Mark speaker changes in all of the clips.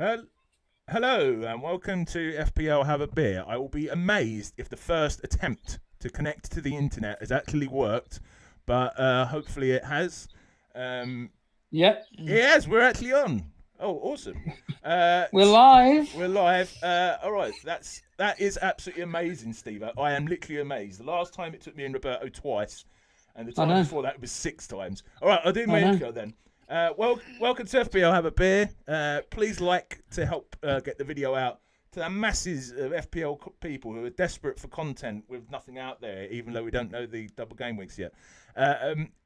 Speaker 1: Hel- Hello and welcome to FPL Have a Beer. I will be amazed if the first attempt to connect to the internet has actually worked, but hopefully it has.
Speaker 2: Yep.
Speaker 1: It has. We're actually on. Oh, awesome.
Speaker 2: We're live.
Speaker 1: We're live. All right, that is absolutely amazing, Steve. I am literally amazed. The last time it took me and Roberto twice, and the time before that was 6 times. All right, I'll do my intro then. Welcome to FPL Have a Beer. Please like to help get the video out to the masses of FPL people who are desperate for content with nothing out there, even though we don't know the double game weeks yet.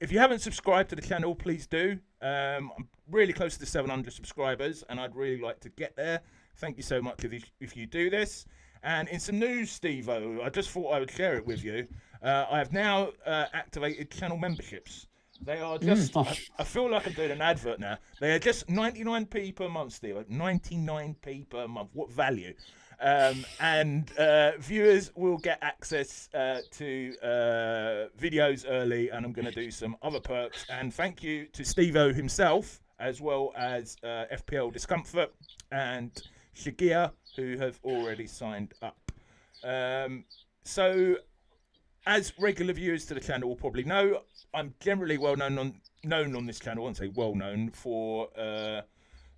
Speaker 1: If you haven't subscribed to the channel, please do. I'm really close to 700 subscribers, and I'd really like to get there. Thank you so much if you do this. And in some news, Steve-O, I just thought I would share it with you. I have now activated channel memberships. They are just, I feel like I'm doing an advert now. They are just 99p per month, Steve. 99p per month. What value? And viewers will get access to videos early, and I'm going to do some other perks. And thank you to Steve-O himself, as well as FPL Discomfort and Shagia, who have already signed up. So, as regular viewers to the channel will probably know, I'm generally well known on this channel. I won't say well known for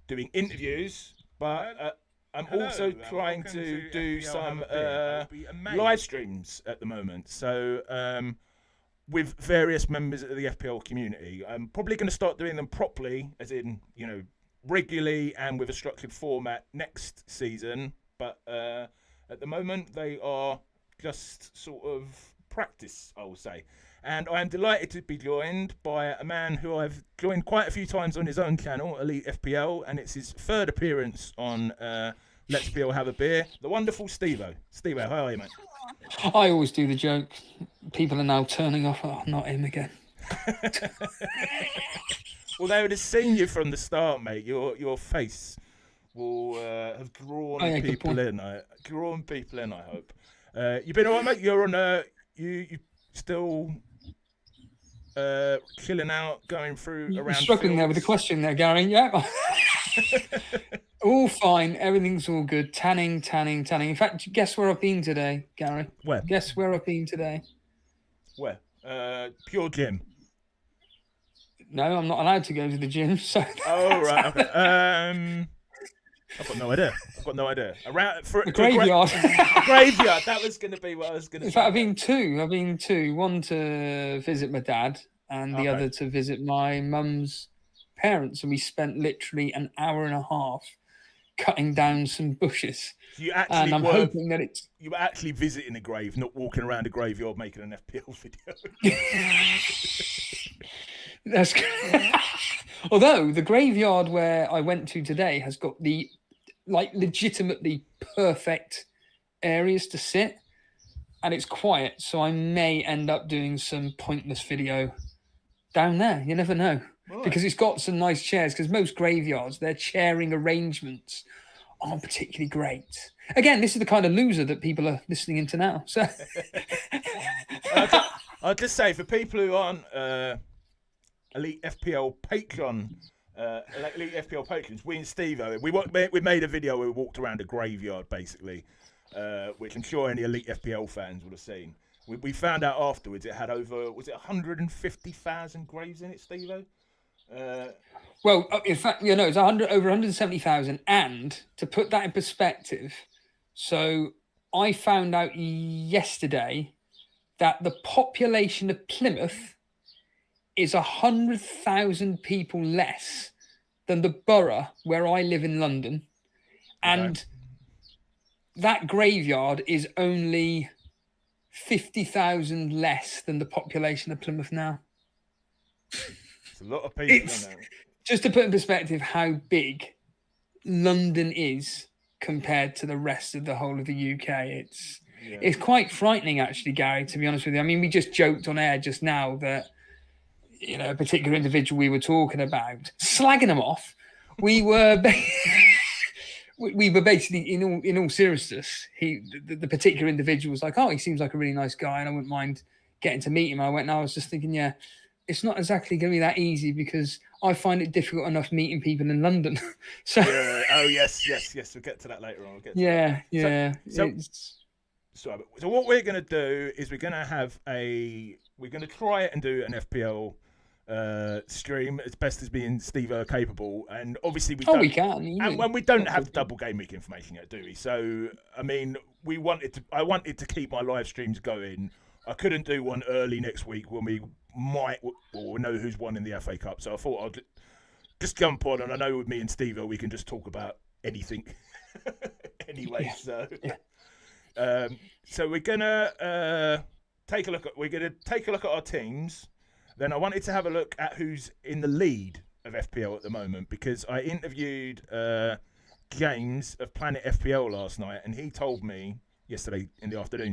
Speaker 1: doing interviews, but I'm also trying to do some live streams at the moment. So with various members of the FPL community, I'm probably going to start doing them properly, as in regularly and with a structured format next season. But at the moment, they are just sort of practice, I will say. And I am delighted to be joined by a man who I've joined quite a few times on his own channel, Elite FPL, and it's his third appearance on Let's FPL Have a Beer, the wonderful Steve-O. Steve-O, how are you, mate?
Speaker 2: I always do the joke. People are now turning off. Oh, not him again.
Speaker 1: Well, they would have seen you from the start, mate. Your face will have drawn people in. Drawn people in, I hope. You've been all right, mate? You're on you still chilling out, going through around.
Speaker 2: You're struggling
Speaker 1: fields.
Speaker 2: there with the question there, Gary. Yeah. All fine. Everything's all good. Tanning. In fact, guess where I've been today, Gary?
Speaker 1: Where?
Speaker 2: Guess where I've been today?
Speaker 1: Where? Pure gym.
Speaker 2: No, I'm not allowed to go to the gym. So.
Speaker 1: Oh right. Okay. I've got no idea. Around for
Speaker 2: the graveyard.
Speaker 1: Graveyard. That was going to be what I was going to say.
Speaker 2: In fact, I've been two. One to visit my dad, and the other to visit my mum's parents. And we spent literally an hour and a half cutting down some bushes.
Speaker 1: You actually
Speaker 2: and I'm hoping that it's.
Speaker 1: You were actually visiting a grave, not walking around a graveyard making an FPL video.
Speaker 2: That's although the graveyard where I went to today has got the legitimately perfect areas to sit, and it's quiet, so I may end up doing some pointless video down there. You never know. Right. Because it's got some nice chairs, because most graveyards, their chairing arrangements aren't particularly great. Again, this is the kind of loser that people are listening into now. So
Speaker 1: I'll just say, for people who aren't Elite FPL Patreon, Elite FPL patrons, we and Steve-O, we made a video where we walked around a graveyard, basically, which I'm sure any Elite FPL fans would have seen. We found out afterwards it had over, was it 150,000 graves in it, Steve-O?
Speaker 2: Well, in fact, it's over 170,000. And to put that in perspective, so I found out yesterday that the population of Plymouth is 100,000 people less than the borough where I live in London. And that graveyard is only 50,000 less than the population of Plymouth now.
Speaker 1: It's a lot of people, isn't it?
Speaker 2: Just to put in perspective how big London is compared to the rest of the whole of the UK. It's quite frightening, actually, Gary, to be honest with you. I mean, we just joked on air just now that a particular individual we were talking about, slagging them off. We were basically, in all seriousness, the particular individual was like, oh, he seems like a really nice guy, and I wouldn't mind getting to meet him. I went, and I was just thinking, yeah, it's not exactly going to be that easy because I find it difficult enough meeting people in London. So
Speaker 1: yeah. Oh yes. We'll get to that later on. We'll get to
Speaker 2: yeah,
Speaker 1: that.
Speaker 2: yeah.
Speaker 1: So what we're going to do is we're going to try it and do an FPL stream as best as being Steve capable, and obviously we
Speaker 2: can,
Speaker 1: and when we don't have the double game week information yet, do we? So I mean, I wanted to keep my live streams going. I couldn't do one early next week when we might know who's won in the FA Cup, so I thought I'd just jump on, and I know with me and Steve we can just talk about anything anyway. So we're gonna take a look at our teams. Then I wanted to have a look at who's in the lead of FPL at the moment, because I interviewed James of Planet FPL last night, and he told me yesterday in the afternoon.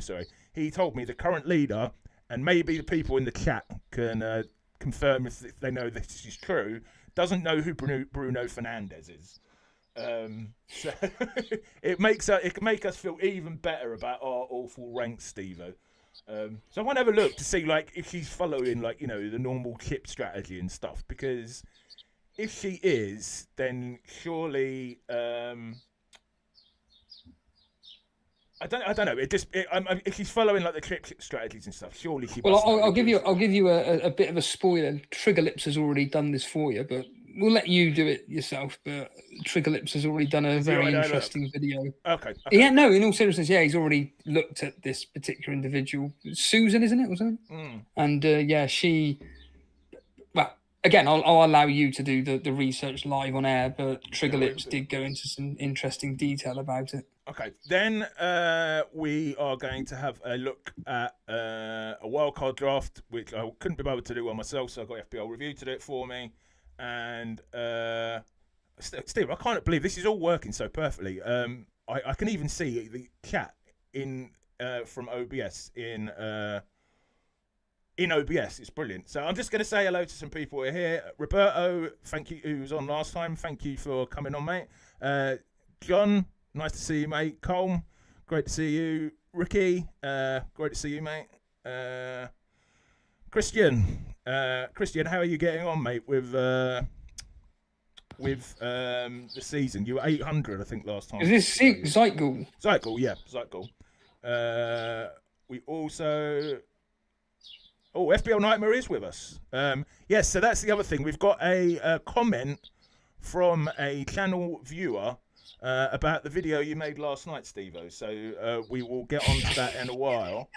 Speaker 1: He told me the current leader, and maybe the people in the chat can confirm if they know this is true. Doesn't know who Bruno Fernandes is. So it can make us feel even better about our awful ranks, Steve-O. So I want to have a look to see if she's following the normal chip strategy and stuff, because if she is, then surely I don't know. If she's following the chip strategies and stuff, surely she.
Speaker 2: Well, I'll give you a bit of a spoiler. Trigger Lips has already done this for you, but we'll let you do it yourself. But Trigger Lips has already done a very interesting video.
Speaker 1: Okay.
Speaker 2: Yeah, no, in all seriousness, he's already looked at this particular individual. Susan, isn't it? Was it? And she. Well, again, I'll allow you to do the research live on air, but Trigger Lips did go into some interesting detail about it.
Speaker 1: Okay, then we are going to have a look at a wildcard draft, which I couldn't be able to do one myself, so I got FPL Review to do it for me. And Steve, I can't believe this is all working so perfectly. I can even see the chat in from OBS in OBS. It's brilliant. So I'm just going to say hello to some people who are here. Roberto, thank you, who was on last time. Thank you for coming on, mate. John, nice to see you, mate. Colm, great to see you. Ricky, great to see you, mate. Christian, how are you getting on, mate, with the season? You were 800, I think, last time.
Speaker 2: Is this Zeitgul?
Speaker 1: Zeitgul, yeah, Zeitgul. We also... Oh, FPL Nightmare is with us. Yes, so that's the other thing. We've got a comment from a channel viewer about the video you made last night, Steve-O. So we will get on to that in a while.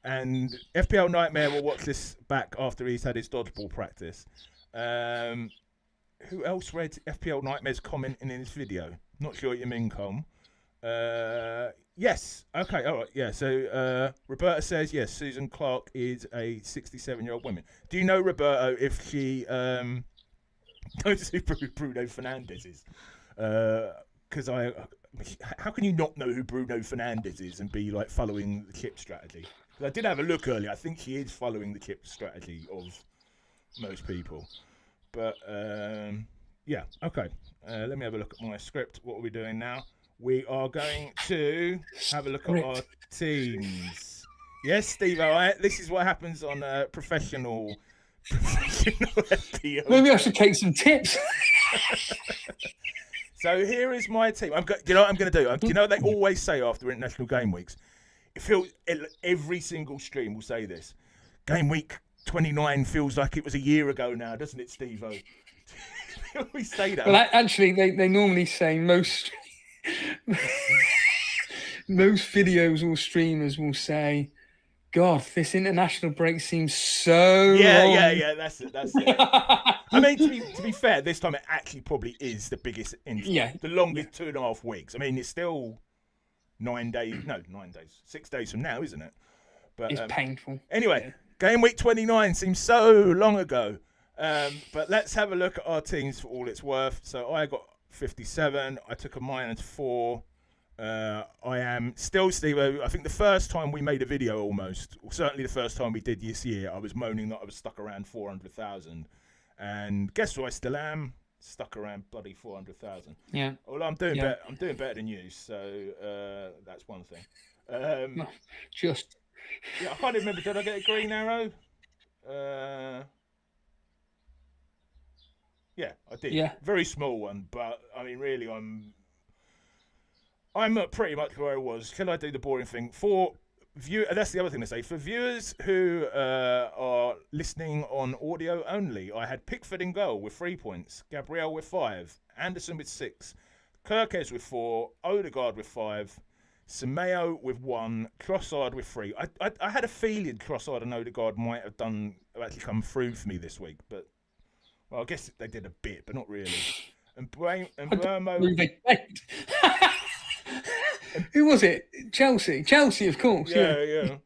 Speaker 1: And FPL Nightmare will watch this back after he's had his dodgeball practice. Who else read FPL Nightmare's comment in his video? Not sure what you mean, Colm. Yes. Okay. All right. Yeah. So Roberta says yes. Susan Clark is a 67-year-old woman. Do you know, Roberto, if she knows who Bruno Fernandes is? Because how can you not know who Bruno Fernandes is and be following the chip strategy? I did have a look earlier. I think she is following the chip strategy of most people. But, yeah, okay. Let me have a look at my script. What are we doing now? We are going to have a look at our teams. Yes, Steve-O, this is what happens on professional FPL.
Speaker 2: Maybe I should take some tips.
Speaker 1: So here is my team. You know what I'm going to do? You know what they always say after international game weeks? Every single stream will say this. Game week 29 feels like it was a year ago now, doesn't it, Steve-O? We say that.
Speaker 2: Well, actually, they normally say most videos or streamers will say, God, this international break seems so long.
Speaker 1: Yeah, that's it. I mean, to be fair, this time it actually probably is the biggest, the longest 2.5 weeks. I mean, it's still 9 days, 6 days from now, isn't it? But
Speaker 2: it's painful.
Speaker 1: Anyway, game week 29 seems so long ago. But let's have a look at our teams for all it's worth. So I got 57. I took a -4. I am still, Steve, I think the first time we made a video certainly the first time we did this year, I was moaning that I was stuck around 400,000. And guess what? I still am stuck around bloody 400,000.
Speaker 2: Yeah.
Speaker 1: Well, I'm doing better. I'm doing better than you, so that's one thing.
Speaker 2: Just.
Speaker 1: Yeah, I can't even remember. Did I get a green arrow? Yeah, I did.
Speaker 2: Yeah.
Speaker 1: Very small one, but I mean, really, I'm pretty much where I was. Can I do the boring thing for view? That's the other thing to say for viewers who are listening on audio only. I had Pickford in goal with 3 points, Gabriel with 5, Anderson with 6, Kirkes with 4, Odegaard with 5. Semedo with 1, Trossard with 3. I had a feeling Trossard and Odegaard might have actually come through for me this week, but well, I guess they did a bit, but not really. And Burmo.
Speaker 2: Who was it? Chelsea. Chelsea, of course.
Speaker 1: Yeah.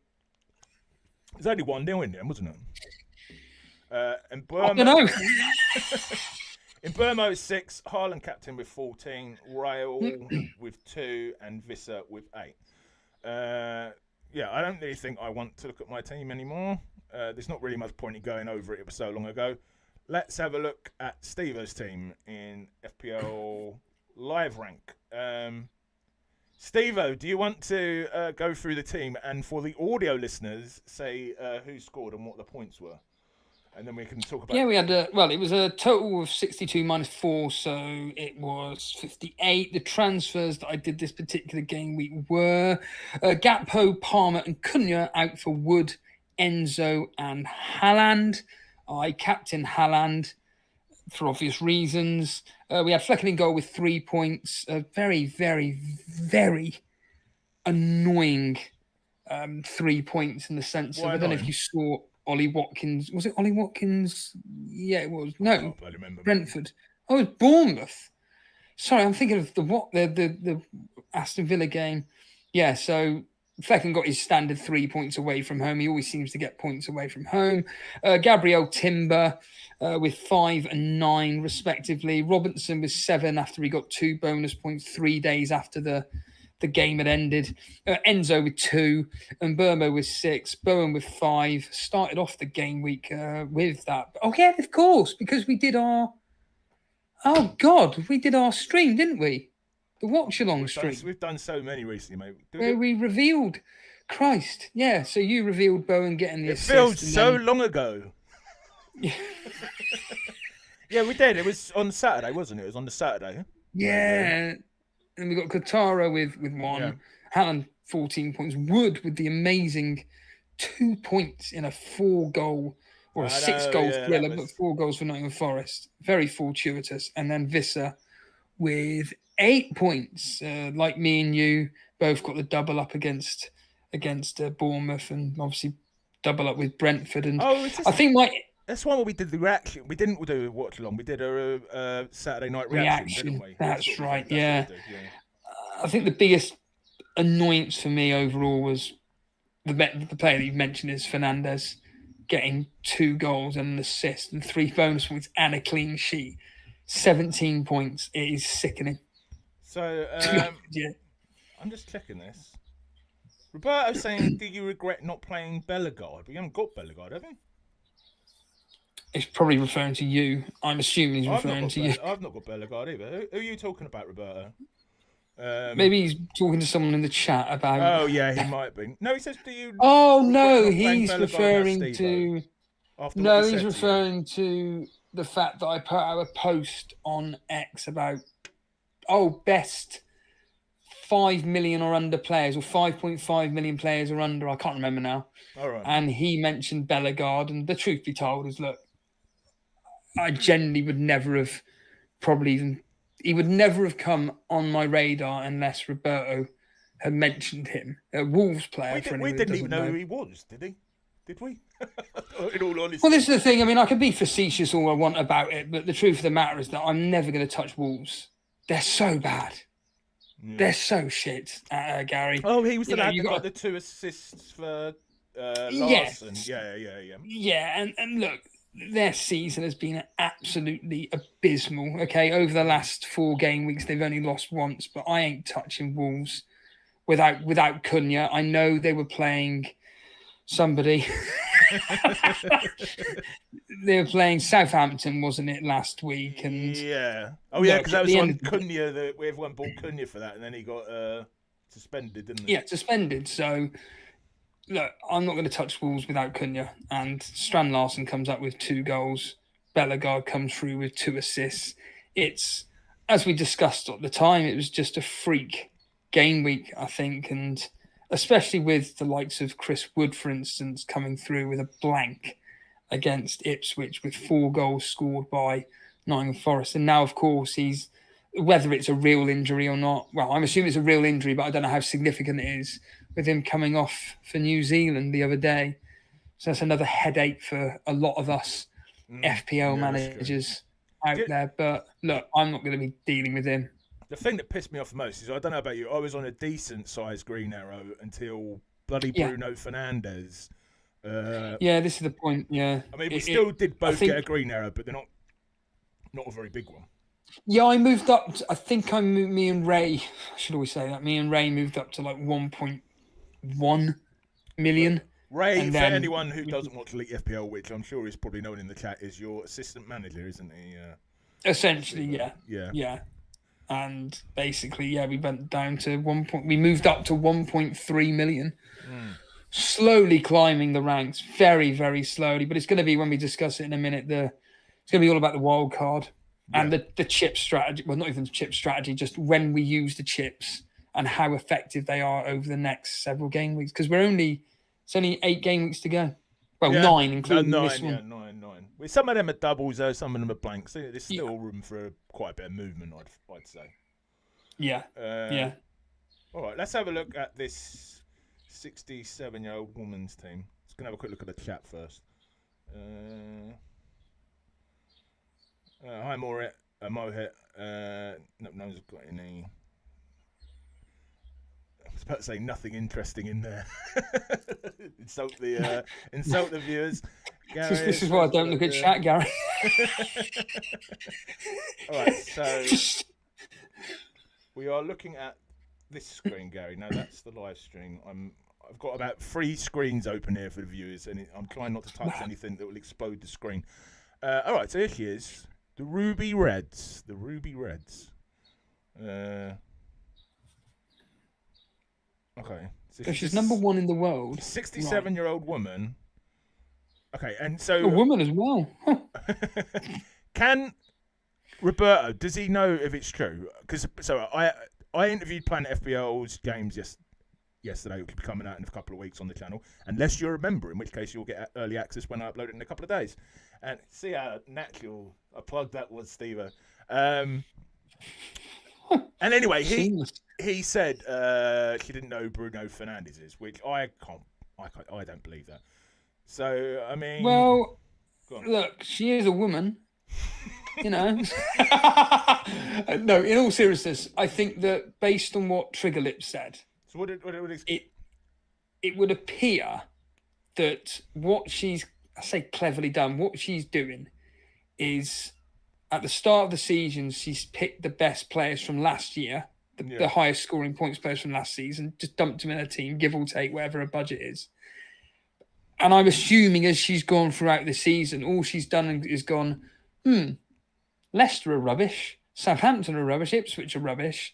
Speaker 1: There's only 1-0 in there, wasn't it? And Burmo.
Speaker 2: I don't know.
Speaker 1: In Burmo 6, Haaland captain with 14, Rail with 2, and Visser with 8. I don't really think I want to look at my team anymore. There's not really much point in going over it. It was so long ago. Let's have a look at Steve-O's team in FPL Live Rank. Steve-O, do you want to go through the team and for the audio listeners, say who scored and what the points were? And then we can talk about...
Speaker 2: Yeah, we had it was a total of 62 minus 4, so it was 58. The transfers that I did this particular game week were Gakpo, Palmer and Cunha out for Wood, Enzo and Haaland. I captained Haaland for obvious reasons. We had Flecken in goal with 3 points. Very, very, very annoying 3 points in the sense of, I don't know if you saw Ollie Watkins. Was it Ollie Watkins? Yeah, it was. No,
Speaker 1: I remember.
Speaker 2: Brentford. Oh, it was Bournemouth. Sorry, I'm thinking of the Aston Villa game. Yeah, so Flecken got his standard 3 points away from home. He always seems to get points away from home. Gabriel Timber with 5 and 9 respectively. Robinson with 7 after he got 2 bonus points 3 days after the game had ended. Enzo with 2 and Burmo with 6. Bowen with 5. Started off the game week with that. Oh yeah, of course, because we did our... Oh God, we did our stream, didn't we? The watch-along stream.
Speaker 1: We've done so many recently, mate.
Speaker 2: Where we revealed Christ. Yeah, so you revealed Bowen getting the assist.
Speaker 1: It feels so long ago. Yeah, we did. It was on Saturday, wasn't it? It was on the Saturday.
Speaker 2: Yeah. And we got Katara with 1. Yeah. Haaland, 14 points. Wood with the amazing 2 points in a 4-goal or a 6-goal thriller, but 4 goals for Nottingham Forest. Very fortuitous. And then Visser with 8 points. Like me and you, both got the double up against Bournemouth and obviously double up with Brentford. And I think
Speaker 1: that's why we did the reaction. We didn't do a watch along. We did a Saturday night reaction, didn't we?
Speaker 2: That's right. Yeah. I think the biggest annoyance for me overall was the player that you mentioned is Fernandes getting 2 goals and an assist and 3 bonus points and a clean sheet. 17 points. It is sickening.
Speaker 1: So I'm just checking this. Roberto's saying, do you regret not playing Bellegarde? We haven't got Bellegarde, have we?
Speaker 2: It's probably referring to you. I'm assuming he's referring to you.
Speaker 1: I've not got Bellegarde either. Who are you talking about, Roberto?
Speaker 2: Maybe he's talking to someone in the chat about...
Speaker 1: Oh, yeah, he might be. No, he says, do you...
Speaker 2: Oh, no, he's referring to... No, he's referring to the fact that I put out a post on X about, best 5 million or under players, or 5.5 million players or under. I can't remember now.
Speaker 1: All right.
Speaker 2: And he mentioned Bellegarde, and the truth be told is, look, I generally would never have he would never have come on my radar unless Roberto had mentioned him. A Wolves player.
Speaker 1: We didn't even know who he was, did he? Did we? In all honesty.
Speaker 2: Well, this is the thing. I mean, I can be facetious all I want about it, but the truth of the matter is that I'm never going to touch Wolves. They're so bad. Yeah. They're so shit, Gary.
Speaker 1: Oh, he was the lad that got the 2 assists for Larson. Yeah.
Speaker 2: Yeah, and look, their season has been absolutely abysmal. Okay, over the last 4 game weeks, they've only lost once, but I ain't touching Wolves without Cunha. I know they were playing somebody. They were playing Southampton, wasn't it, last week? And
Speaker 1: yeah. Oh, yeah, because that was on Cunha. Everyone bought Cunha for that, and then he got suspended, didn't he?
Speaker 2: Yeah, suspended. So look, I'm not going to touch Wolves without Cunha. And Strand Larsen comes up with 2 goals. Bellegarde comes through with 2 assists. It's, as we discussed at the time, it was just a freak game week, I think. And especially with the likes of Chris Wood, for instance, coming through with a blank against Ipswich with 4 goals scored by Nottingham Forest. And now, of course, he's, whether it's a real injury or not, well, I'm assuming it's a real injury, but I don't know how significant it is, with him coming off for New Zealand the other day. So that's another headache for a lot of us FPL managers out there. But look, I'm not going to be dealing with him.
Speaker 1: The thing that pissed me off the most is, I don't know about you, I was on a decent-sized green arrow until bloody Bruno Fernandes.
Speaker 2: This is the point, yeah.
Speaker 1: I mean, we still did both get a green arrow, but they're not a very big one.
Speaker 2: Yeah, I moved up. Me and Ray, I should always say that, me and Ray moved up to like 1.1 million.
Speaker 1: Ray, for anyone who doesn't watch Elite FPL, which I'm sure is probably known in the chat, is your assistant manager, isn't he?
Speaker 2: Essentially, yeah. And basically, we went down to we moved up to 1.3 million. Slowly climbing the ranks, very, very slowly. But it's going to be, when we discuss it in a minute, it's going to be all about the wild card and the chip strategy. Well, not even the chip strategy, just when we use the chips and how effective they are over the next several game weeks. Because it's only 8 game weeks to go. Well, 9, including this one.
Speaker 1: 9. Well, some of them are doubles, though. Some of them are blanks. So there's still room for quite a bit of movement, I'd say.
Speaker 2: Yeah.
Speaker 1: All right, let's have a look at this 67-year-old woman's team. Just going to have a quick look at the chat first. Hi, Mohit. No one's got any. I was about to say nothing interesting in there. insult the viewers. Gary,
Speaker 2: this is why I don't look at chat, Gary.
Speaker 1: All right, so we are looking at this screen, Gary. Now that's the live stream. I've got about 3 screens open here for the viewers, and I'm trying not to touch anything that will explode the screen. All right, so here she is. The Ruby Reds. Okay.
Speaker 2: So she's number 1 in the world.
Speaker 1: 67-year-old woman. Okay, and so
Speaker 2: a woman as well.
Speaker 1: Can Roberto, does he know if it's true? Because I interviewed Planet FPL's games yesterday, which will be coming out in a couple of weeks on the channel, unless you're a member, in which case you'll get early access when I upload it in a couple of days. And see how natural a plug that was, Steve. And anyway, he said she didn't know Bruno Fernandes is, which I don't believe that. So I mean,
Speaker 2: well, look, she is a woman, you know. No, in all seriousness, I think that based on what Triggerlip said,
Speaker 1: so what
Speaker 2: it would appear that what she's, I say cleverly done, what she's doing is, at the start of the season, she's picked the best players from last year, the highest scoring points players from last season, just dumped them in her team, give or take whatever her budget is. And I'm assuming as she's gone throughout the season, all she's done is gone, Leicester are rubbish, Southampton are rubbish, Ipswich are rubbish.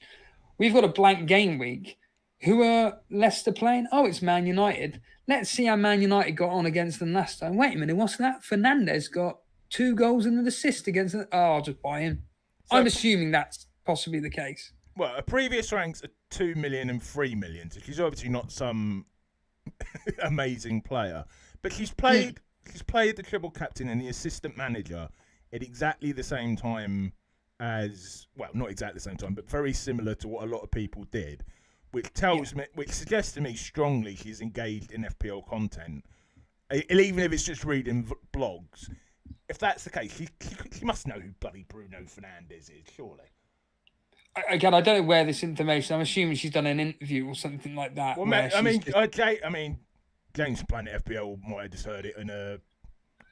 Speaker 2: We've got a blank game week. Who are Leicester playing? Oh, it's Man United. Let's see how Man United got on against them last time. Wait a minute, what's that? Fernandes got 2 goals and an assist against them. Oh, I'll just buy him. So, I'm assuming that's possibly the case.
Speaker 1: Well, her previous ranks are 2 million and 3 million, so she's obviously not some amazing player. But she's played the triple captain and the assistant manager at exactly the same time as, well, not exactly the same time, but very similar to what a lot of people did, which suggests to me strongly she's engaged in FPL content, even if it's just reading blogs. If that's the case, she must know who bloody Bruno Fernandes is, surely.
Speaker 2: Again, I don't know where this information. I'm assuming she's done an interview or something like that.
Speaker 1: Well, James from Planet FPL might have just heard it in a.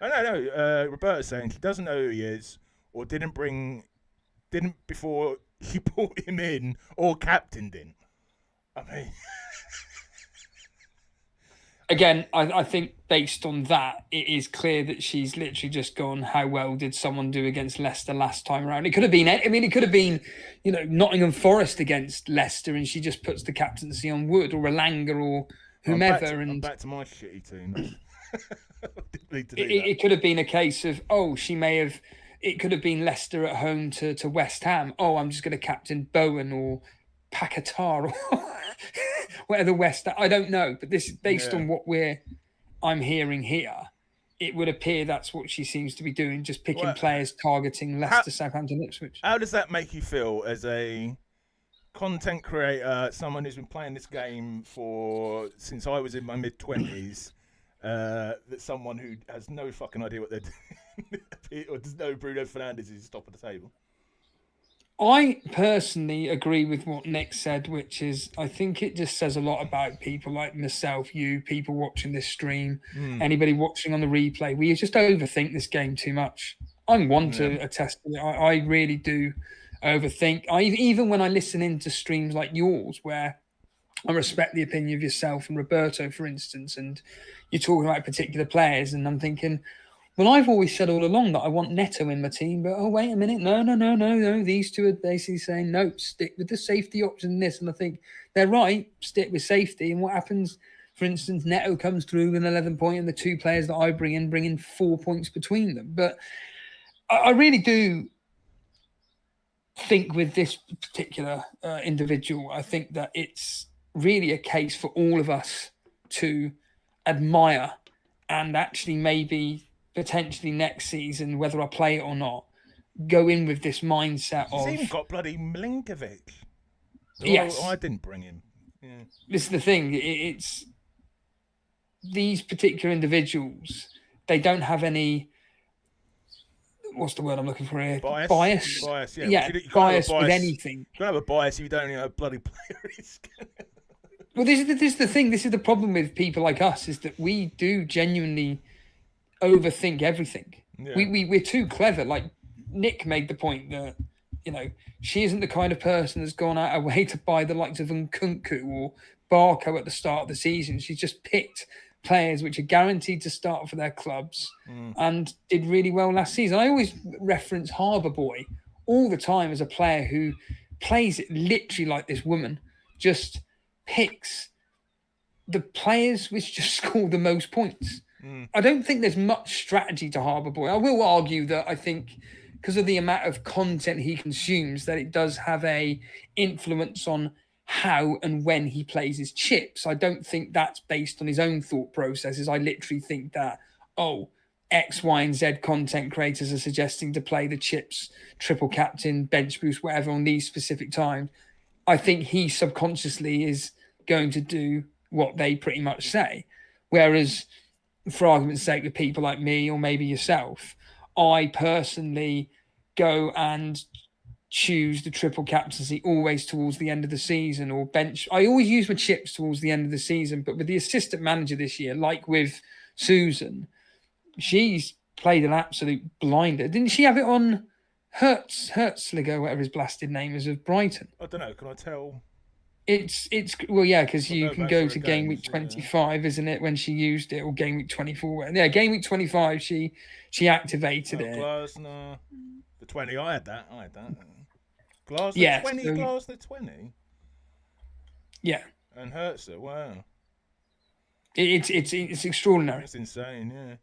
Speaker 1: I don't know. Roberta's saying she doesn't know who he is, or didn't before she brought him in, or captained him. I mean.
Speaker 2: Again, I think based on that, it is clear that she's literally just gone, how well did someone do against Leicester last time around? It could have been, Nottingham Forest against Leicester, and she just puts the captaincy on Wood or Elanga or whomever.
Speaker 1: I'm back to my shitty team.
Speaker 2: It could have been a case of, it could have been Leicester at home to West Ham. Oh, I'm just going to captain Bowen or Paquetá or whatever West Ham. I don't know, but this is based on what I'm hearing here. It would appear that's what she seems to be doing, just picking players targeting Leicester, Southampton, Ipswich.
Speaker 1: How does that make you feel as a content creator, someone who's been playing this game since I was in my mid-20s, that someone who has no fucking idea what they're doing or does know Bruno Fernandes is top of the table?
Speaker 2: I personally agree with what Nick said, which is I think it just says a lot about people like myself, you, people watching this stream, anybody watching on the replay. We just overthink this game too much. I'm one to attest to it. I really do overthink. Even when I listen into streams like yours, where I respect the opinion of yourself and Roberto, for instance, and you're talking about particular players, and I'm thinking, well, I've always said all along that I want Neto in my team, but wait a minute, no. These two are basically saying, no, stick with the safety option in this. And I think they're right, stick with safety. And what happens, for instance, Neto comes through with an 11 point and the two players that I bring in 4 points between them. But I really do think with this particular individual, I think that it's really a case for all of us to admire and actually maybe potentially next season, whether I play it or not, go in with this mindset of...
Speaker 1: He's even got bloody Milinkovic.
Speaker 2: Yes.
Speaker 1: I didn't bring him. Yeah.
Speaker 2: This is the thing. It's these particular individuals, they don't have any... What's the word I'm looking for here? Bias.
Speaker 1: Bias, yeah.
Speaker 2: Yeah, bias with anything.
Speaker 1: You don't have a bias if you don't have a bloody player risk.
Speaker 2: Well, this is the thing. This is the problem with people like us, is that we do genuinely overthink everything. Yeah. We're too clever. Like Nick made the point that, she isn't the kind of person that's gone out her way to buy the likes of Nkunku or Barco at the start of the season. She's just picked players which are guaranteed to start for their clubs and did really well last season. I always reference Harbour Boy all the time as a player who plays it literally like this woman, just picks the players which just score the most points. I don't think there's much strategy to Harbour Boy. I will argue that I think because of the amount of content he consumes, that it does have a influence on how and when he plays his chips. I don't think that's based on his own thought processes. I literally think that, X, Y, and Z content creators are suggesting to play the chips, triple captain, bench boost, whatever on these specific times. I think he subconsciously is going to do what they pretty much say. Whereas, for argument's sake, with people like me or maybe yourself, I personally go and choose the triple captaincy always towards the end of the season, or bench. I always use my chips towards the end of the season, but with the assistant manager this year, like with Susan, she's played an absolute blinder. Didn't she have it on Hertzliger, whatever his blasted name is, of Brighton?
Speaker 1: I don't know. Can I tell?
Speaker 2: It's well, yeah, because you can go to game week 25, isn't it, when she used it, or game week 24? Yeah, game week 25, she activated it.
Speaker 1: Glasner, the 20. I had that. Glasner 20. So, Glasner 20.
Speaker 2: Yeah.
Speaker 1: And Hertzer. Wow.
Speaker 2: It's extraordinary.
Speaker 1: It's insane. Yeah.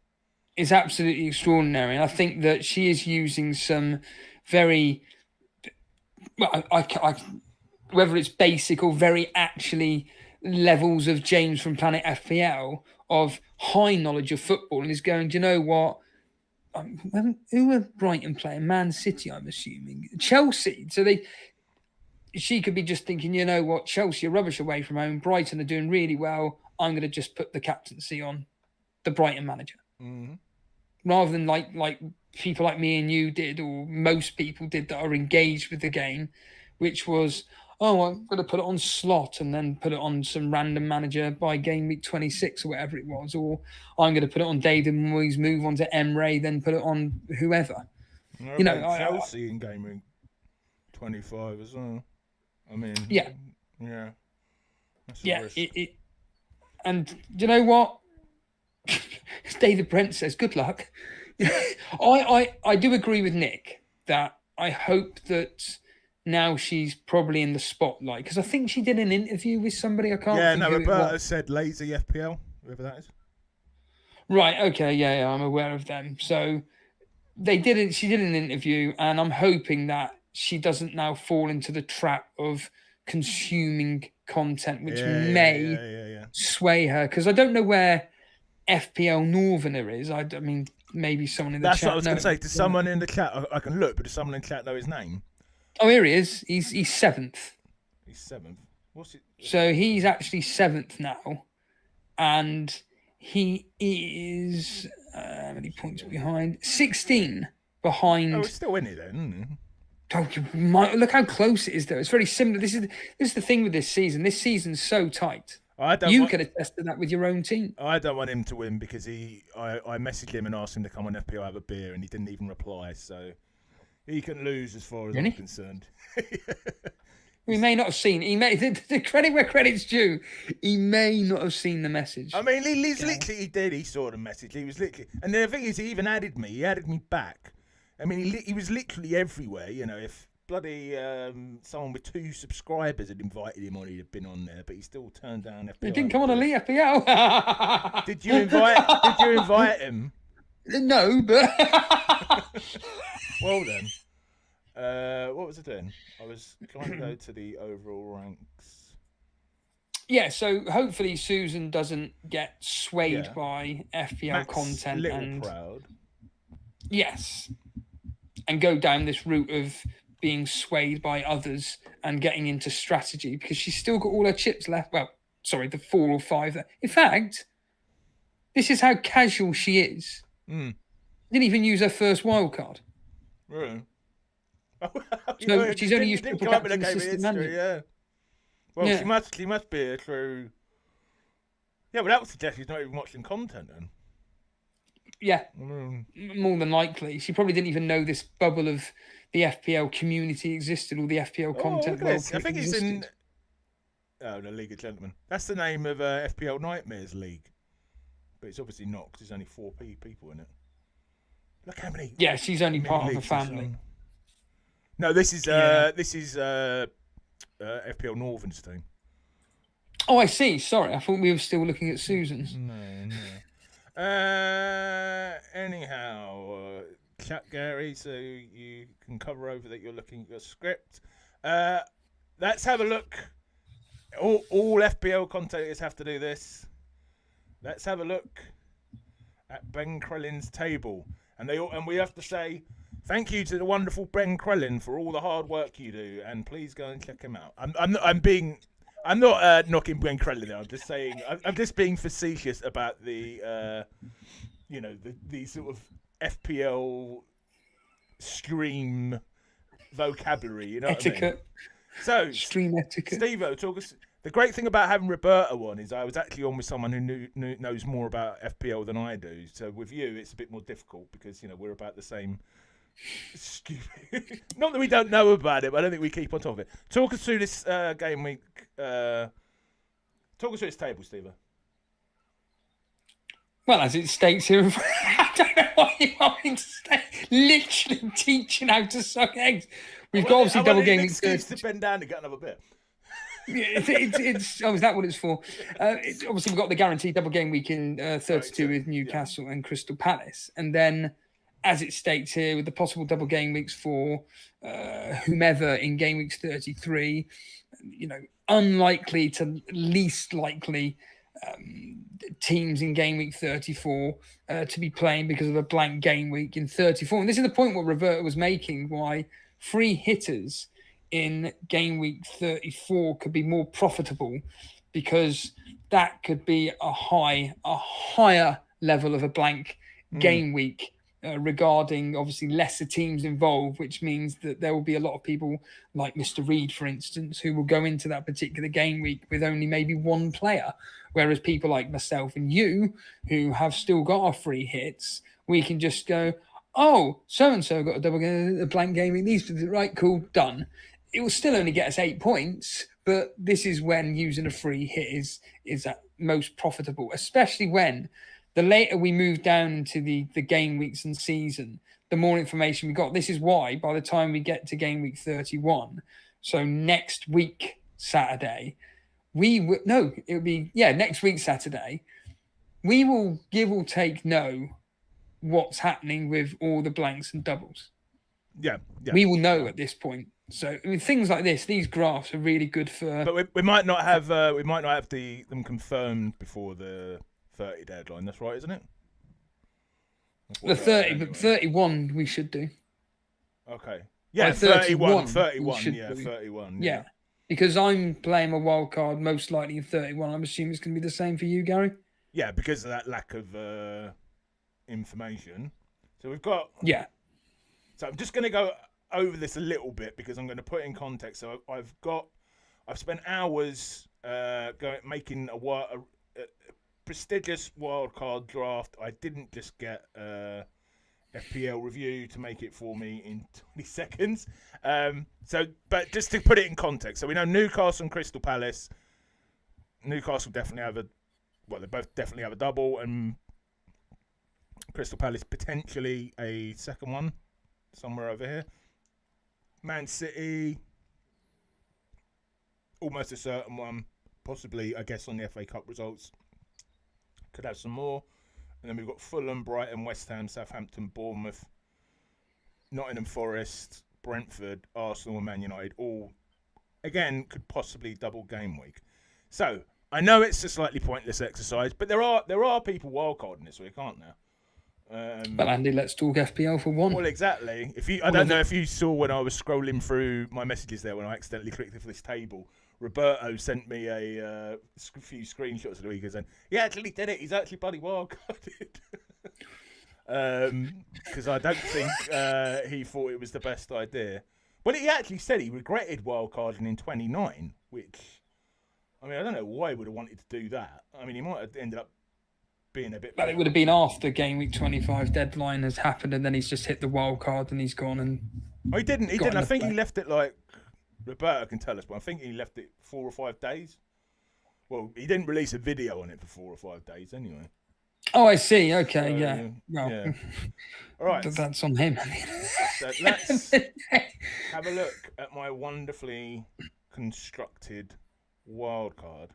Speaker 2: It's absolutely extraordinary, and I think that she is using some very. Well, I whether it's basic or very actually levels of James from Planet FPL of high knowledge of football, and is going, do you know what? Who are Brighton playing? Man City, I'm assuming. Chelsea. So she could be just thinking, you know what? Chelsea are rubbish away from home. Brighton are doing really well. I'm going to just put the captaincy on the Brighton manager.
Speaker 1: Mm-hmm.
Speaker 2: Rather than like people like me and you did, or most people did that are engaged with the game, which was, I'm going to put it on slot and then put it on some random manager by game week 26 or whatever it was. Or I'm going to put it on David Moyes, move on to Emre, then put it on whoever.
Speaker 1: Chelsea in game week 25 as well. I mean,
Speaker 2: yeah.
Speaker 1: Yeah.
Speaker 2: And do you know what? As David Brent says, good luck. I do agree with Nick that I hope that now she's probably in the spotlight. Because I think she did an interview with somebody. I can't think who
Speaker 1: Roberta said Lazy FPL, whoever that is.
Speaker 2: Right, okay, yeah, I'm aware of them. So she did an interview, and I'm hoping that she doesn't now fall into the trap of consuming content, which may sway her. Because I don't know where FPL Northerner is. I mean, maybe someone in the chat.
Speaker 1: That's what I was going to say. Does someone in the chat, I can look, but does someone in the chat know his name?
Speaker 2: Oh, here he is. He's 7th.
Speaker 1: He's 7th. What's it?
Speaker 2: So he's actually 7th now. And he is, how many points behind? 16 behind.
Speaker 1: Oh, we're still in it then.
Speaker 2: Oh, look how close it is, though. It's very similar. This is the thing with this season. This season's so tight. You could attest to that with your own team.
Speaker 1: I don't want him to win because I messaged him and asked him to come on FPL have a beer, and he didn't even reply. So he can lose as far as I'm concerned.
Speaker 2: We may not have seen. He may the credit where credit's due. He may not have seen the message.
Speaker 1: I mean, literally, he did. He saw the message. He was literally, and the thing is, he even added me. He added me back. I mean, he was literally everywhere. You know, if bloody someone with 2 subscribers had invited him on, he'd have been on there. But he still turned down FPL.
Speaker 2: He didn't come on Elite FPL.
Speaker 1: Did you invite him?
Speaker 2: No, but
Speaker 1: well then. What was I doing? I was trying to go to the overall ranks.
Speaker 2: Yeah, so hopefully Susan doesn't get swayed by FPL
Speaker 1: Matt's
Speaker 2: content and
Speaker 1: proud.
Speaker 2: Yes, and go down this route of being swayed by others and getting into strategy because she's still got all her chips left. Well, sorry, the 4 or 5 there. In fact, this is how casual she is. Didn't even use her first wildcard.
Speaker 1: Really?
Speaker 2: So she's only used triple captain assistant manager.
Speaker 1: Yeah. Well, she must be a true. Yeah, but that would suggest she's not even watching content then.
Speaker 2: Yeah, more than likely. She probably didn't even know this bubble of the FPL community existed or the FPL content world
Speaker 1: I think it's in. Oh, the League of Gentlemen. That's the name of FPL Nightmares League, but it's obviously not because there's only 4 people in it. Look how many.
Speaker 2: Yeah, she's only part of a family.
Speaker 1: No, this is FPL Northern's team.
Speaker 2: Oh, I see. Sorry, I thought we were still looking at Susan's.
Speaker 1: No. Anyhow, chat Gary, so you can cover over that you're looking at your script. Let's have a look. All FPL commentators have to do this. Let's have a look at Ben Krellin's table, and we have to say thank you to the wonderful Ben Krellin for all the hard work you do, and please go and check him out. I'm not knocking Ben Krellin there. I'm just saying. I'm just being facetious about the, the sort of FPL stream vocabulary. You know, etiquette. What I mean? So
Speaker 2: stream etiquette.
Speaker 1: Steve-O, talk us. The great thing about having Roberta on is I was actually on with someone who knows more about FPL than I do. So with you, it's a bit more difficult because we're about the same. Stupid. Not that we don't know about it, but I don't think we keep on top of it. Talk us through this game week. Talk us through this table, Steve.
Speaker 2: Well, as it states here, I don't know what you want me to say. Literally teaching how to suck eggs. We've got obviously double game week 30.
Speaker 1: To bend down to get another bit.
Speaker 2: Is that what it's for? Obviously, we've got the guaranteed double game week in 32 with Newcastle and Crystal Palace, and then. As it states here, with the possible double game weeks for whomever in game weeks 33, unlikely to least likely teams in game week 34 to be playing because of a blank game week in 34. And this is the point what Roberta was making, why free hitters in game week 34 could be more profitable because that could be a higher level of a blank game week. Regarding obviously lesser teams involved, which means that there will be a lot of people like Mr. Reed, for instance, who will go into that particular game week with only maybe 1 player. Whereas people like myself and you, who have still got our free hits, we can just go, oh, so-and-so got a blank game week. These, right, cool, done. It will still only get us 8 points, but this is when using a free hit is at most profitable, especially when the later we move down into the game weeks and season, the more information we got. This is why by the time we get to game week 31, so next week Saturday, next week Saturday, we will give or take know what's happening with all the blanks and doubles.
Speaker 1: Yeah.
Speaker 2: We will know at this point. So I mean, things like this, these graphs are really good for.
Speaker 1: But we might not have them confirmed before the 30 deadline. That's right, isn't it?
Speaker 2: The 30, but 31 we should do.
Speaker 1: Okay. Yeah, 31. 31.
Speaker 2: Yeah. Because I'm playing my wild card most likely in 31. I'm assuming it's going to be the same for you, Gary.
Speaker 1: Yeah, because of that lack of information. So we've got.
Speaker 2: Yeah.
Speaker 1: So I'm just going to go over this a little bit because I'm going to put it in context. So I've spent hours making a prestigious wildcard draft. I didn't just get FPL review to make it for me in 20 seconds. But just to put it in context, so we know Newcastle and Crystal Palace. Newcastle definitely they both definitely have a double, and Crystal Palace potentially a second one somewhere over here. Man City, almost a certain one, possibly I guess on the FA Cup results. Could have some more. And then we've got Fulham, Brighton, West Ham, Southampton, Bournemouth, Nottingham Forest, Brentford, Arsenal and Man United. All, again, could possibly double game week. So, I know it's a slightly pointless exercise, but there are people wildcarding this week, aren't there?
Speaker 2: Well, Andy, let's talk FPL for one.
Speaker 1: Well, exactly. I don't know if you saw when I was scrolling through my messages there when I accidentally clicked for this table. Roberto sent me a few screenshots of the week and said, he actually did it. He's actually bloody wildcarded. Because I don't think he thought it was the best idea. But he actually said he regretted wildcarding in 29, which, I mean, I don't know why he would have wanted to do that. I mean, he might have ended up being a bit.
Speaker 2: But it would have been after game week 25 deadline has happened, and then he's just hit the wild card and he's gone and.
Speaker 1: Oh, he didn't. He didn't. I think he left it like Roberta can tell us, but I think he left it 4 or 5 days. Well, he didn't release a video on it for 4 or 5 days anyway.
Speaker 2: Oh, I see. Okay, yeah. Well,
Speaker 1: yeah. All right.
Speaker 2: That's on him.
Speaker 1: So let's have a look at my wonderfully constructed wildcard.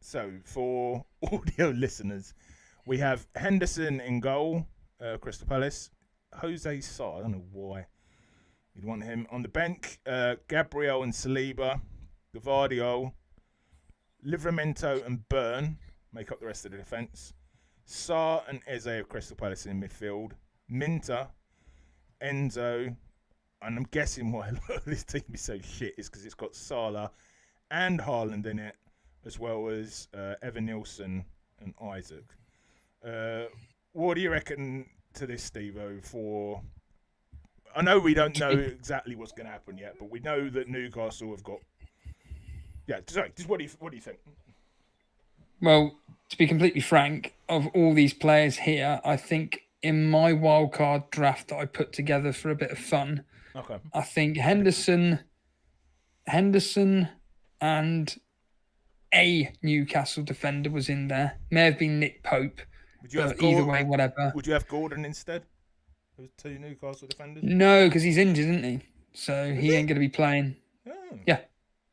Speaker 1: So, for audio listeners, we have Henderson in goal, Crystal Palace. Jose Sarr, I don't know why you'd want him. On the bench, Gabriel and Saliba, Gvardiol, Livramento and Byrne make up the rest of the defence. Sarr and Eze of Crystal Palace in midfield. Minter, Enzo, and I'm guessing why a lot of this team is so shit is because it's got Salah and Haaland in it, as well as Evan Nilsson and Isaac. What do you reckon to this, Steve-O? I know we don't know exactly what's going to happen yet, but we know that Newcastle have got. Yeah, sorry. Just what do you think?
Speaker 2: Well, to be completely frank, of all these players here, I think in my wildcard draft that I put together for a bit of fun, I think Henderson, and a Newcastle defender was in there. May have been Nick Pope.
Speaker 1: Would you have
Speaker 2: either way, whatever.
Speaker 1: Would you have Gordon instead? Those 2 Newcastle defenders?
Speaker 2: No, because he's injured, isn't he? So he ain't going to be playing.
Speaker 1: Oh.
Speaker 2: Yeah.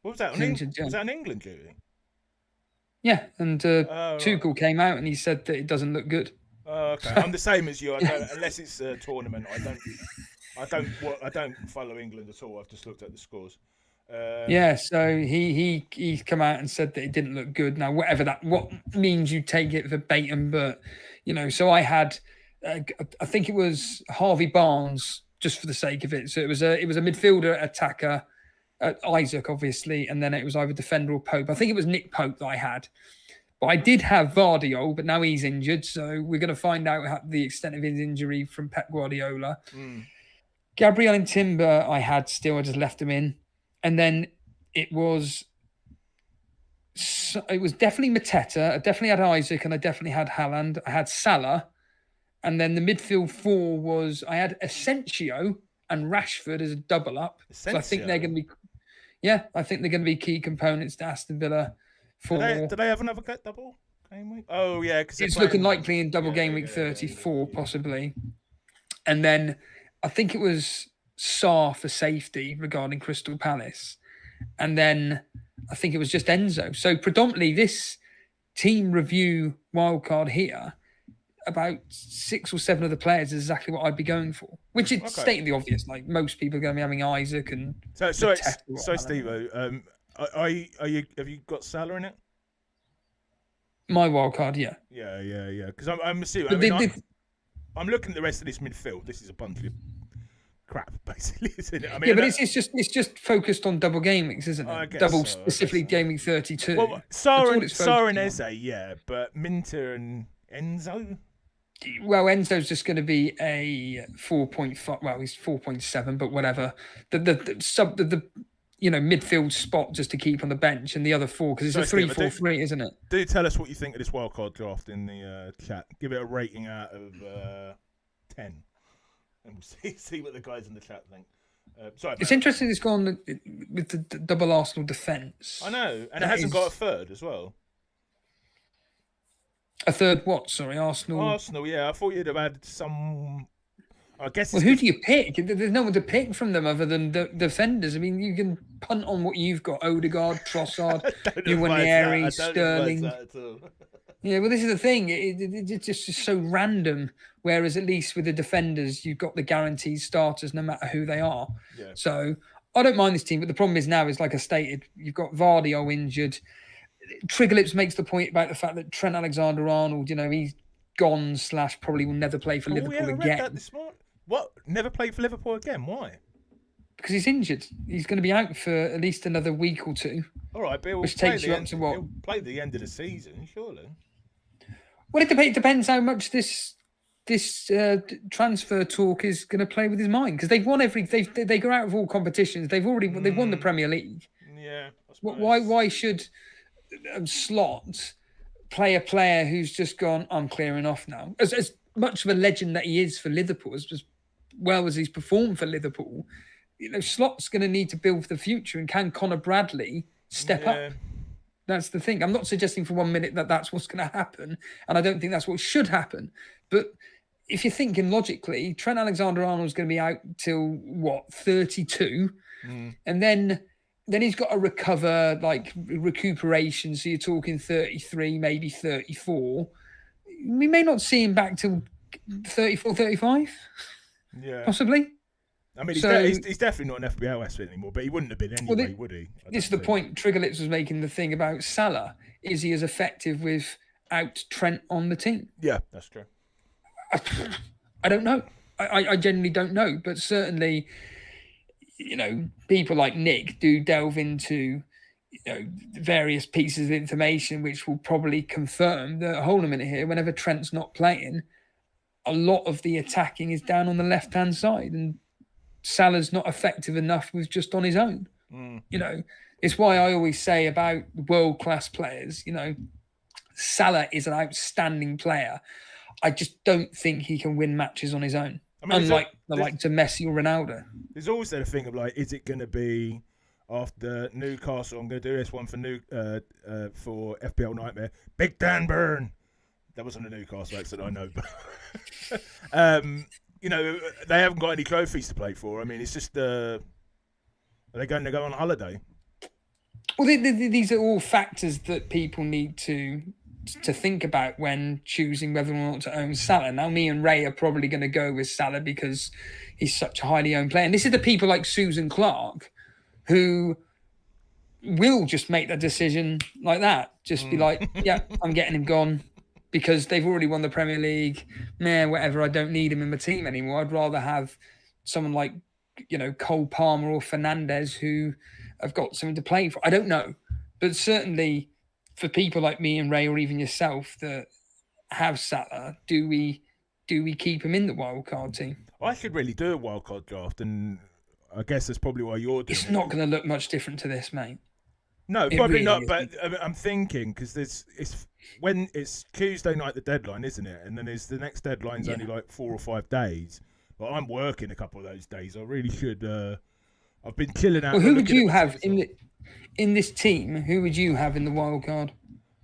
Speaker 1: What was that? Was that an England duty?
Speaker 2: Yeah, and Tuchel came out and he said that it doesn't look good.
Speaker 1: Oh, okay. I'm the same as you. Unless it's a tournament, I don't follow England at all. I've just looked at the scores.
Speaker 2: Yeah, so he's come out and said that it didn't look good. Now, what means you take it verbatim, but so I had, I think it was Harvey Barnes, just for the sake of it. So it was a midfielder, attacker, Isaac obviously, and then it was either defender or Pope. I think it was Nick Pope that I had, but I did have Gvardiol, but now he's injured, so we're going to find out the extent of his injury from Pep Guardiola. Gabriel and Timber I had still. I just left them in. And then it was definitely Mateta. I definitely had Isaac and I definitely had Haaland. I had Salah. And then the midfield 4 was, I had Asensio and Rashford as a double up. So I think they're going to be, I think they're going to be key components to Aston Villa.
Speaker 1: Do they have another double game week? Oh, yeah.
Speaker 2: It's looking likely in double game week 34, possibly. And then I think it was Sarr for safety regarding Crystal Palace. And then I think it was just Enzo. So predominantly this team review wildcard here, about 6 or 7 of the players is exactly what I'd be going for. Which is stating the obvious. Like most people are going to be having Isaac and...
Speaker 1: So Steve, have you got Salah in it?
Speaker 2: My wildcard, yeah.
Speaker 1: Yeah. Because I'm assuming... I'm looking at the rest of this midfield. This is a bunch of crap, basically, isn't it? I mean,
Speaker 2: but it's just focused on double game weeks, isn't it? Double, so, specifically game week 32.
Speaker 1: Well, Sarr and Eze, yeah, but Minter and Enzo.
Speaker 2: Well, Enzo's just going to be a 4.5. Well, he's 4.7, but whatever. The midfield spot just to keep on the bench, and the other 4 because it's a 3-4-3, isn't it? Do
Speaker 1: tell us what you think of this wildcard draft in the chat. Give it a rating out of 10, and we'll see what the guys in the chat think.
Speaker 2: It's interesting. It's gone with the double Arsenal defence.
Speaker 1: I know, and it hasn't got a third as well.
Speaker 2: A third what? Sorry, Arsenal.
Speaker 1: Arsenal, yeah. I thought you'd have had some. I guess.
Speaker 2: Well, who do you pick? There's no one to pick from them other than the defenders. I mean, you can punt on what you've got: Odegaard, Trossard, Nwaneri, Sterling. Yeah, well, this is the thing. It's just so random. Whereas at least with the defenders, you've got the guaranteed starters, no matter who they are.
Speaker 1: Yeah.
Speaker 2: So I don't mind this team, but the problem is now is like I stated, you've got Vardy all injured. Triggerlips makes the point about the fact that Trent Alexander-Arnold, he's gone / probably will never play for Liverpool again.
Speaker 1: I read that this morning. What? Never play for Liverpool again? Why?
Speaker 2: Because he's injured. He's going to be out for at least another week or 2.
Speaker 1: All right, but
Speaker 2: which takes you up to what?
Speaker 1: He'll play the end of the season, surely.
Speaker 2: Well, it depends how much this transfer talk is going to play with his mind, because they've won they go out of all competitions. They've won the Premier League.
Speaker 1: Yeah.
Speaker 2: Why should Slot play a player who's just gone, I'm clearing off now? As much of a legend that he is for Liverpool, as well as he's performed for Liverpool, Slot's going to need to build for the future. And can Conor Bradley step up? That's the thing. I'm not suggesting for 1 minute that that's what's going to happen, and I don't think that's what should happen. But if you're thinking logically, Trent Alexander-Arnold's going to be out till 32, and then he's got to recover, like recuperation. So you're talking 33, maybe 34. We may not see him back till 34, 35.
Speaker 1: Yeah,
Speaker 2: possibly.
Speaker 1: I mean, he's definitely not an FPL asset anymore, but he wouldn't have been anyway, would he?
Speaker 2: This is the point Triggerlips was making, the thing about Salah. Is he as effective without Trent on the team?
Speaker 1: Yeah, that's true.
Speaker 2: I don't know. I genuinely don't know, but certainly, people like Nick do delve into, various pieces of information which will probably confirm that, hold a minute here, whenever Trent's not playing, a lot of the attacking is down on the left-hand side, and Salah's not effective enough with just on his own. It's why I always say about world-class players, Salah is an outstanding player. I just don't think he can win matches on his own. Unlike the likes of Messi or Ronaldo.
Speaker 1: There's also the thing of is it going to be after Newcastle? I'm going to do this one for for FPL Nightmare. Big Dan Burn. That wasn't a Newcastle accent, I know, but they haven't got any trophies to play for. I mean, it's just are they going to go on holiday?
Speaker 2: Well, these are all factors that people need to think about when choosing whether or not to own Salah. Now, me and Ray are probably going to go with Salah because he's such a highly owned player. And this is the people like Susan Clark who will just make the decision like that. Just be like, yeah, I'm getting him gone because they've already won the Premier League. Whatever, I don't need him in my team anymore. I'd rather have someone like, Cole Palmer or Fernandez who have got something to play for. I don't know. But certainly, for people like me and Ray, or even yourself that have Salah, do we keep him in the wildcard team?
Speaker 1: I could really do a wildcard draft, and I guess that's probably why you're doing it.
Speaker 2: It's not going to look much different to this, mate.
Speaker 1: No, probably really not. But I'm thinking because it's Tuesday night the deadline, isn't it? And then the next deadline's only like 4 or 5 days. But I'm working a couple of those days. I really should. I've been chilling out.
Speaker 2: Well, who would you have in this team? Who would you have in the wild card?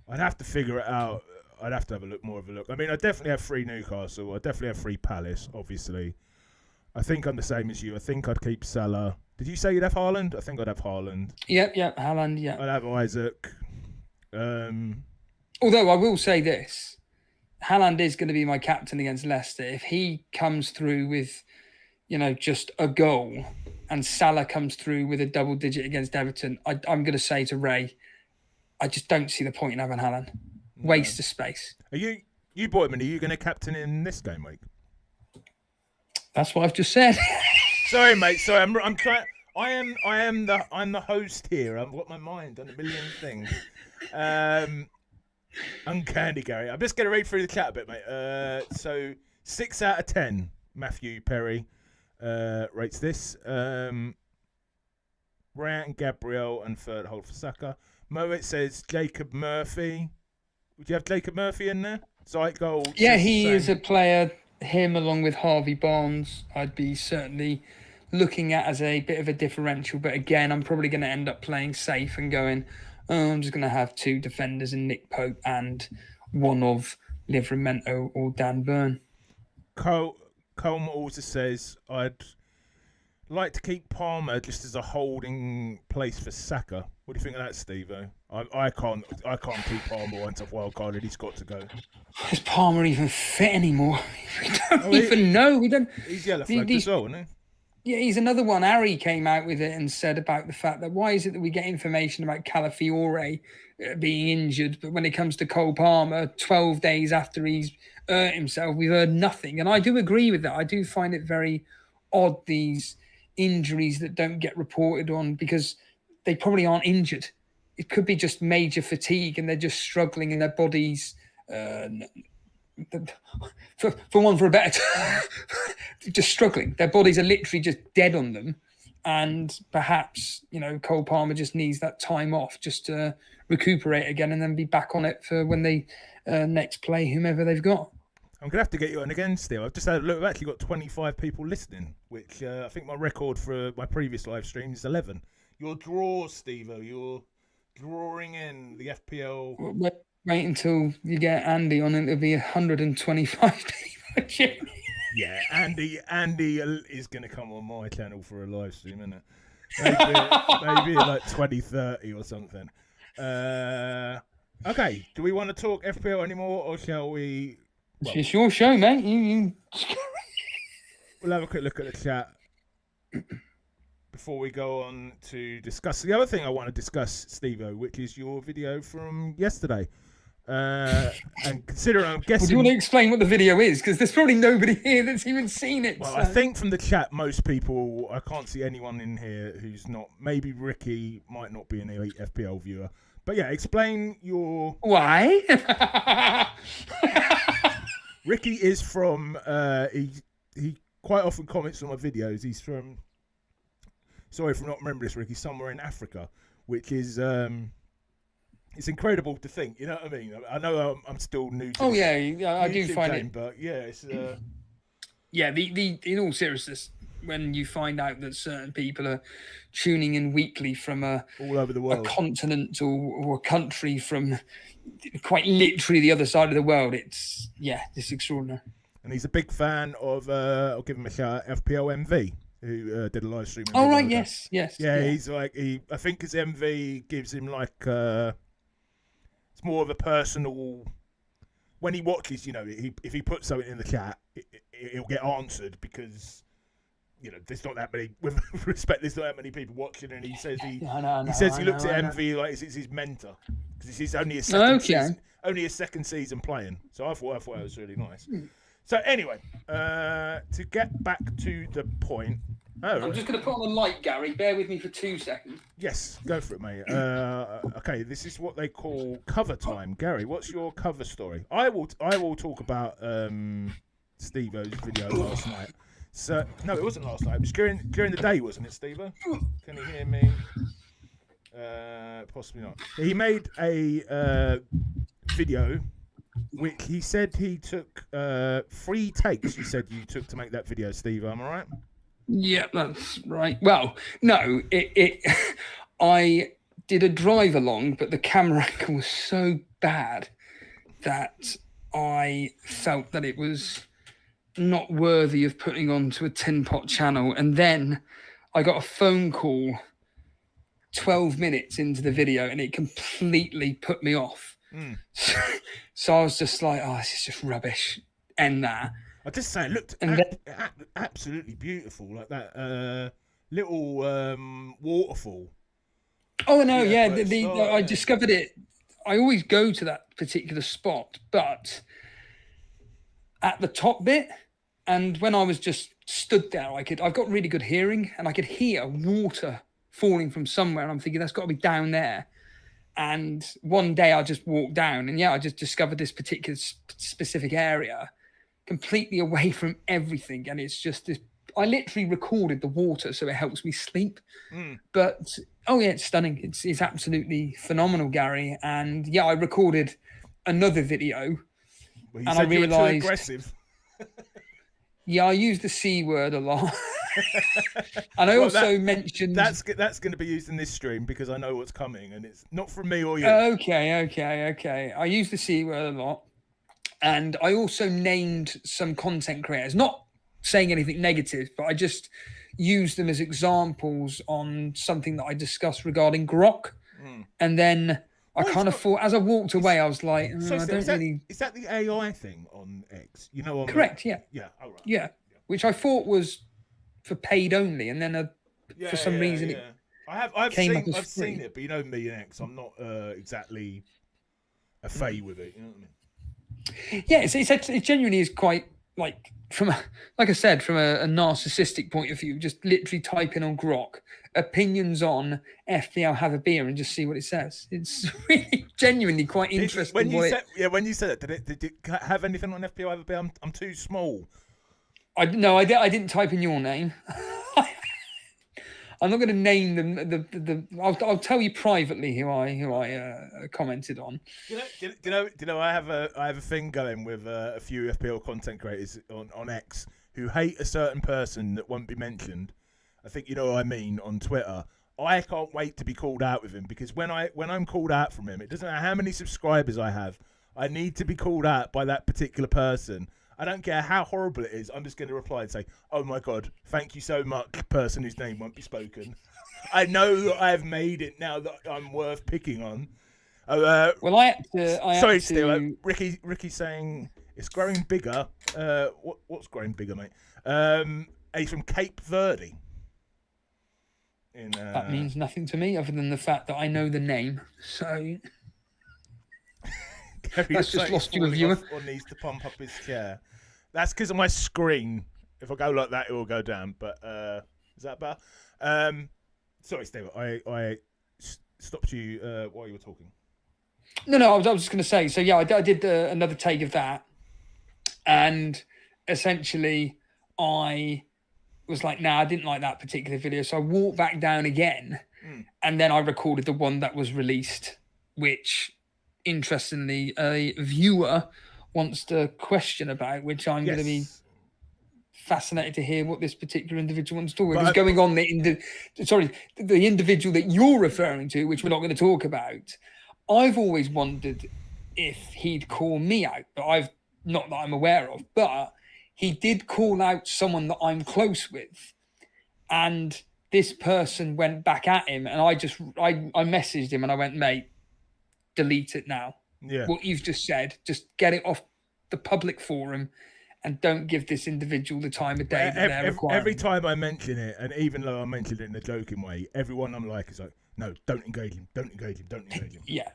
Speaker 1: I'd have to figure it out. I'd have to have more of a look. I mean, I definitely have 3 Newcastle. I definitely have 3 Palace, obviously. I think I'm the same as you. I think I'd keep Salah. Did you say you'd have Haaland? I think I'd have Haaland.
Speaker 2: Yep, Haaland, yeah.
Speaker 1: I'd have Isaac.
Speaker 2: Although I will say this, Haaland is going to be my captain against Leicester. If he comes through with, just a goal and Salah comes through with a double digit against Everton, I'm going to say to Ray, I just don't see the point in having Haaland. Waste of space.
Speaker 1: Are you Boydman, are you going to captain in this game week?
Speaker 2: That's what I've just said.
Speaker 1: Sorry, mate. Sorry, I'm trying. I'm the host here. I've got my mind on a million things. Uncanny, Gary. I'm just going to read through the chat a bit, mate. So 6 out of 10. Matthew Perry rates this. Ryan Gabriel and third hold for Saka. Moet says Jacob Murphy. Would you have Jacob Murphy in there? Sight goal.
Speaker 2: Yeah, he is a player. Him along with Harvey Barnes, I'd be certainly looking at as a bit of a differential. But again, I'm probably going to end up playing safe and going, I'm just going to have 2 defenders in Nick Pope and one of Livramento or Dan Burn.
Speaker 1: Colm also says, I'd like to keep Palmer just as a holding place for Saka. What do you think of that, Steve-O? I can't keep Palmer once I've wildcarded. He's got to go.
Speaker 2: Is Palmer even fit anymore? We don't even know. We don't.
Speaker 1: He's yellow flagged as well, isn't he?
Speaker 2: Yeah, he's another one. Harry came out with it and said about the fact that why is it that we get information about Calafiore being injured, but when it comes to Cole Palmer, 12 days after he's hurt himself, we've heard nothing. And I do agree with that. I do find it very odd, these injuries that don't get reported on, because they probably aren't injured. It could be just major fatigue and they're just struggling in their bodies. For want of a better term, just struggling. Their bodies are literally just dead on them. And perhaps, Cole Palmer just needs that time off just to recuperate again and then be back on it for when they next play whomever they've got.
Speaker 1: I'm going to have to get you on again, Steve. I've just had a look. I've actually got 25 people listening, which I think my record for my previous live stream is 11. Your draw, Steve-O. You're drawing in the FPL.
Speaker 2: Wait until you get Andy on, and it'll be 125 people.
Speaker 1: Yeah, Andy is going to come on my channel for a live stream, isn't it? Maybe like 2030 or something. Okay, do we want to talk FPL anymore, or shall we?
Speaker 2: Well, it's your show, mate. You...
Speaker 1: We'll have a quick look at the chat before we go on to discuss the other thing I want to discuss, Steve-O, which is your video from yesterday. And considering I'm guessing...
Speaker 2: do you want to explain what the video is? Because there's probably nobody here that's even seen it.
Speaker 1: Well, so. I think from the chat, most people... I can't see anyone in here who's not... Maybe Ricky might not be an elite FPL viewer. But yeah, explain your...
Speaker 2: Why?
Speaker 1: Ricky is from... He quite often comments on my videos. He's from... Sorry for not remembering this, Ricky. Somewhere in Africa, which is... It's incredible to think, you know what I mean? I know I'm still new to
Speaker 2: I do find
Speaker 1: game,
Speaker 2: it.
Speaker 1: But yeah, it's...
Speaker 2: Yeah, the in all seriousness, when you find out that certain people are tuning in weekly from
Speaker 1: all over the world,
Speaker 2: a continent or a country from quite literally the other side of the world, it's extraordinary.
Speaker 1: And he's a big fan of, I'll give him a shout out, FPL MV, who did a live stream.
Speaker 2: Oh, right, yes.
Speaker 1: Yeah, he's like, I think his MV gives him like, it's more of a personal, when he watches, if he puts something in the chat, it'll get answered because, there's not that many, with respect, there's not that many people watching, and he says he looks at MV like it's his mentor, because it's only a second season playing. So I thought it was really nice. So anyway, to get back to the point.
Speaker 2: I'm just going to put on the light, Gary. Bear with me for 2 seconds.
Speaker 1: Yes, go for it, mate. Okay, this is what they call cover time. Gary, what's your cover story? I will talk about Steve-O's video last night. So no, it wasn't last night. It was during the day, wasn't it, Steve-O? Can you hear me? Possibly not. He made a video, which he said he took 3 takes. You said you took to make that video, Steve. Am I right?
Speaker 2: Yeah, that's right. Well, no, I did a drive along, but the camera angle was so bad that I felt that it was not worthy of putting onto a tin pot channel. And then I got a phone call 12 minutes into the video and it completely put me off. So I was just like, oh, this is just rubbish. End that.
Speaker 1: I just say it looked absolutely beautiful, like that little waterfall.
Speaker 2: Oh no, yeah. I discovered it. I always go to that particular spot, but at the top bit, and when I was just stood there, I've got really good hearing, and I could hear water falling from somewhere, and I'm thinking that's got to be down there. And one day I just walked down, and I just discovered this particular specific area, completely away from everything, and it's just this. I literally recorded the water, so it helps me sleep. But it's stunning. It's absolutely phenomenal, Gary. And I recorded another video,
Speaker 1: and I realised you were too aggressive.
Speaker 2: I use the C word a lot. And I also mentioned
Speaker 1: that's going to be used in this stream because I know what's coming, and it's not from me or you.
Speaker 2: Okay. I use the C word a lot, and I also named some content creators, not saying anything negative, but I just used them as examples on something that I discussed regarding grok. And then I kind of thought, as I walked away, I was like,
Speaker 1: is that the AI thing on X?
Speaker 2: Correct, yeah.
Speaker 1: Yeah, all right.
Speaker 2: Yeah, which I thought was for paid only, and then for some reason it
Speaker 1: I've seen it, but you know me and X, I'm not exactly a fay with it. You know what I mean?
Speaker 2: Yeah, it genuinely is quite like like I said, from a narcissistic point of view, just literally type in on grok opinions on FPL have a beer and just see what it says. It's really genuinely quite interesting.
Speaker 1: When you said it, did it have anything on FPL have a beer? I'm too small.
Speaker 2: I didn't type in your name. I'm not going to name them. I'll tell you privately who I commented on.
Speaker 1: Do you know? I have a thing going with a few FPL content creators on X who hate a certain person that won't be mentioned. I think you know what I mean on Twitter. I can't wait to be called out with him because when I'm called out from him, it doesn't matter how many subscribers I have. I need to be called out by that particular person. I don't care how horrible it is. I'm just going to reply and say, "Oh my God, thank you so much, person whose name won't be spoken." I know that I have made it now that I'm worth picking on. Sorry, Steve. Ricky's saying it's growing bigger. What's growing bigger, mate? He's from Cape Verde.
Speaker 2: That means nothing to me other than the fact that I know the name. So that's just lost you a viewer.
Speaker 1: Or needs to pump up his chair. That's because of my screen. If I go like that, it will go down. But is that better? Sorry, Steve. I stopped you while you were talking.
Speaker 2: No. I was just going to say. So I did another take of that, and essentially I was like, I didn't like that particular video. So I walked back down again, and then I recorded the one that was released, which, interestingly, a viewer wants to question about, which I'm going to be fascinated to hear what this particular individual wants to talk about. What's going on the individual that you're referring to, which we're not going to talk about. I've always wondered if he'd call me out, but not that I'm aware of, but he did call out someone that I'm close with, and this person went back at him, and I messaged him and I went, mate, delete it now.
Speaker 1: Yeah.
Speaker 2: What you've just said, just get it off the public forum and don't give this individual the time of day that they're requiring.
Speaker 1: Every time I mention it, and even though I mentioned it in a joking way, everyone I'm like is like, no, don't engage him.
Speaker 2: Yeah.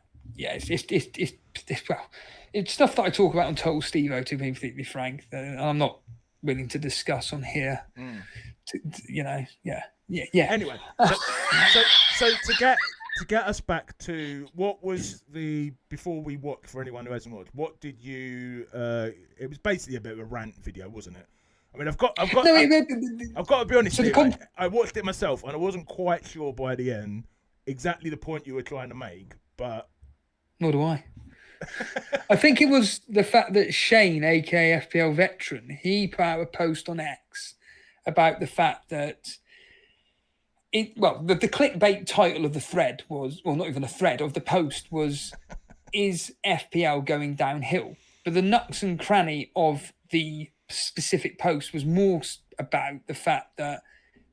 Speaker 2: It's stuff that I talk about on Total Steve-O, to be completely frank, and I'm not willing to discuss on here.
Speaker 1: Anyway, so to get us back to what was before we watch, for anyone who hasn't watched, what did you? It was basically a bit of a rant video, wasn't it? I mean, I've got to be honest. I watched it myself, and I wasn't quite sure by the end exactly the point you were trying to make, but
Speaker 2: nor do I. I think it was the fact that Shane, aka Fpl Veteran, he put out a post on X about the fact that the clickbait title of the thread was, well, not even a thread, of the post was, is FPL going downhill? But the nuts and cranny of the specific post was more about the fact that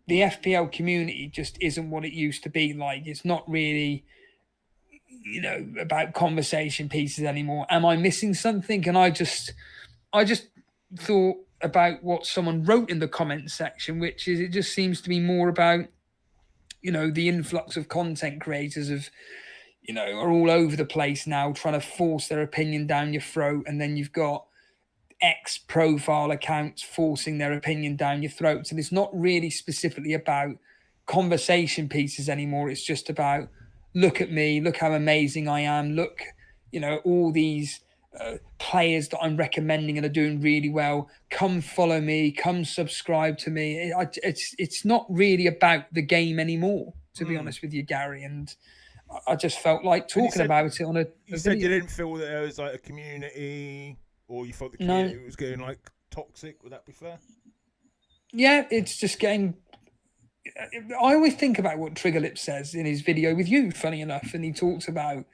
Speaker 2: the FPL community just isn't what it used to be. Like, it's not really, about conversation pieces anymore. Am I missing something? And I just thought about what someone wrote in the comments section, which is, it just seems to be more about, the influx of content creators are all over the place now, trying to force their opinion down your throat. And then you've got profile accounts forcing their opinion down your throats. And it's not really specifically about conversation pieces anymore. It's just about, look at me, look how amazing I am. Look, all these players that I'm recommending and are doing really well. Come follow me, come subscribe to me. It's not really about the game anymore, to be honest with you, Gary. And I just felt like talking about it on a
Speaker 1: You said you didn't feel that there was like a community, or you thought the community was getting like toxic. Would that be fair? Yeah,
Speaker 2: it's just getting. I always think about what Triggerlip says in his video with you, funny enough, and he talks about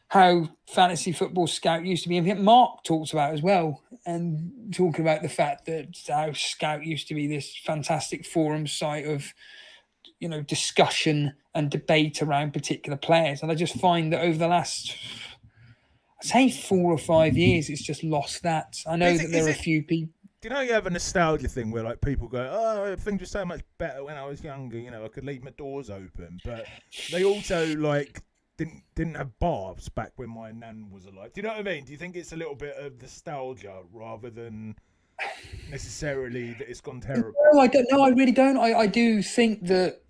Speaker 2: how Fantasy Football Scout used to be, and Mark talks about as well, and talking about the fact that how Scout used to be this fantastic forum site of, discussion and debate around particular players. And I just find that over the last, I'd say 4 or 5 years, it's just lost that. I know that there are a few people.
Speaker 1: Do you know you have a nostalgia thing where like people go, oh, things were so much better when I was younger, I could leave my doors open. But they also like didn't have baths back when my nan was alive. Do you know what I mean? Do you think it's a little bit of nostalgia rather than necessarily that it's gone terrible?
Speaker 2: No, I don't know. I really don't. I do think that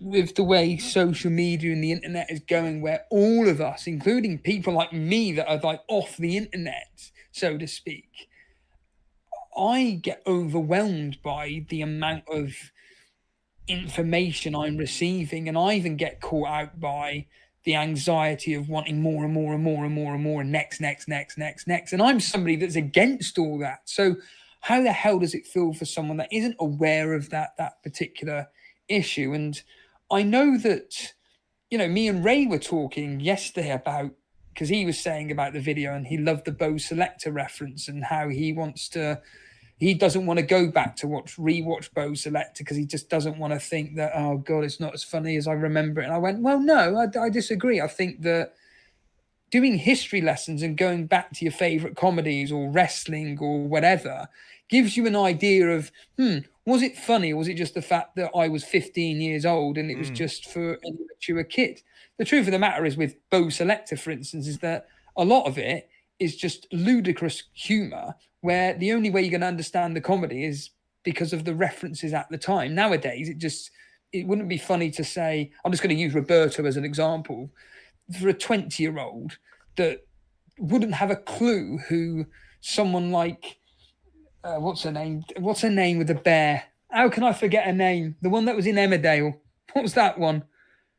Speaker 2: with the way social media and the internet is going, where all of us, including people like me that are like off the internet, so to speak, I get overwhelmed by the amount of information I'm receiving, and I even get caught out by the anxiety of wanting more and more and more and more and more, and next. And I'm somebody that's against all that. So how the hell does it feel for someone that isn't aware of that particular issue? And I know that, me and Ray were talking yesterday about, because he was saying about the video and he loved the Bo Selector reference and how he doesn't want to go back to rewatch Bo Selector because he just doesn't want to think that, oh God, it's not as funny as I remember it. And I went, well, no, I disagree. I think that doing history lessons and going back to your favorite comedies or wrestling or whatever gives you an idea of, was it funny, or was it just the fact that I was 15 years old and it was just for an immature kid? The truth of the matter is, with Bo Selector, for instance, is that a lot of it is just ludicrous humour, where the only way you're going to understand the comedy is because of the references at the time. Nowadays, it wouldn't be funny to say, I'm just going to use Roberto as an example, for a 20-year-old that wouldn't have a clue who someone like, what's her name with the bear? How can I forget her name? The one that was in Emmerdale. What was that one?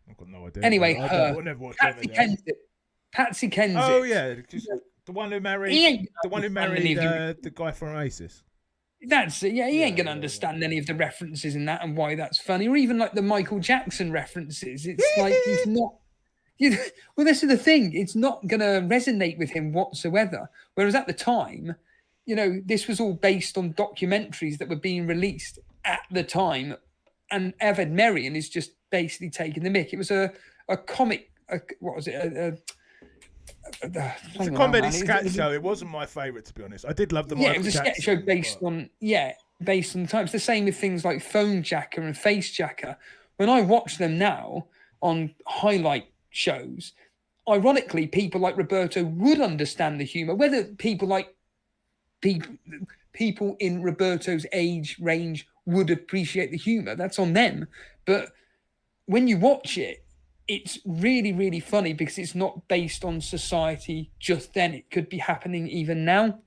Speaker 1: I've got no idea.
Speaker 2: Anyway, Patsy Kensit.
Speaker 1: Oh yeah, the one who married the guy from Oasis.
Speaker 2: That's it. Yeah, he ain't going to understand any of the references in that and why that's funny, or even like the Michael Jackson references. It's like he's not. Well, this is the thing. It's not going to resonate with him whatsoever. Whereas at the time, this was all based on documentaries that were being released at the time, and Evan Merrion is just basically taking the mick. It was a comic. What was it?
Speaker 1: It's a comedy sketch show. It wasn't my favourite, to be honest. I did love the Michael
Speaker 2: Jackson. Yeah, it was a sketch show based on the time. It's the same with things like Phone Jacker and Face Jacker. When I watch them now on highlight shows, ironically, people like Roberto would understand the humour. Whether people in Roberto's age range would appreciate the humour, that's on them. But when you watch it, it's really, really funny because it's not based on society just then. It could be happening even now.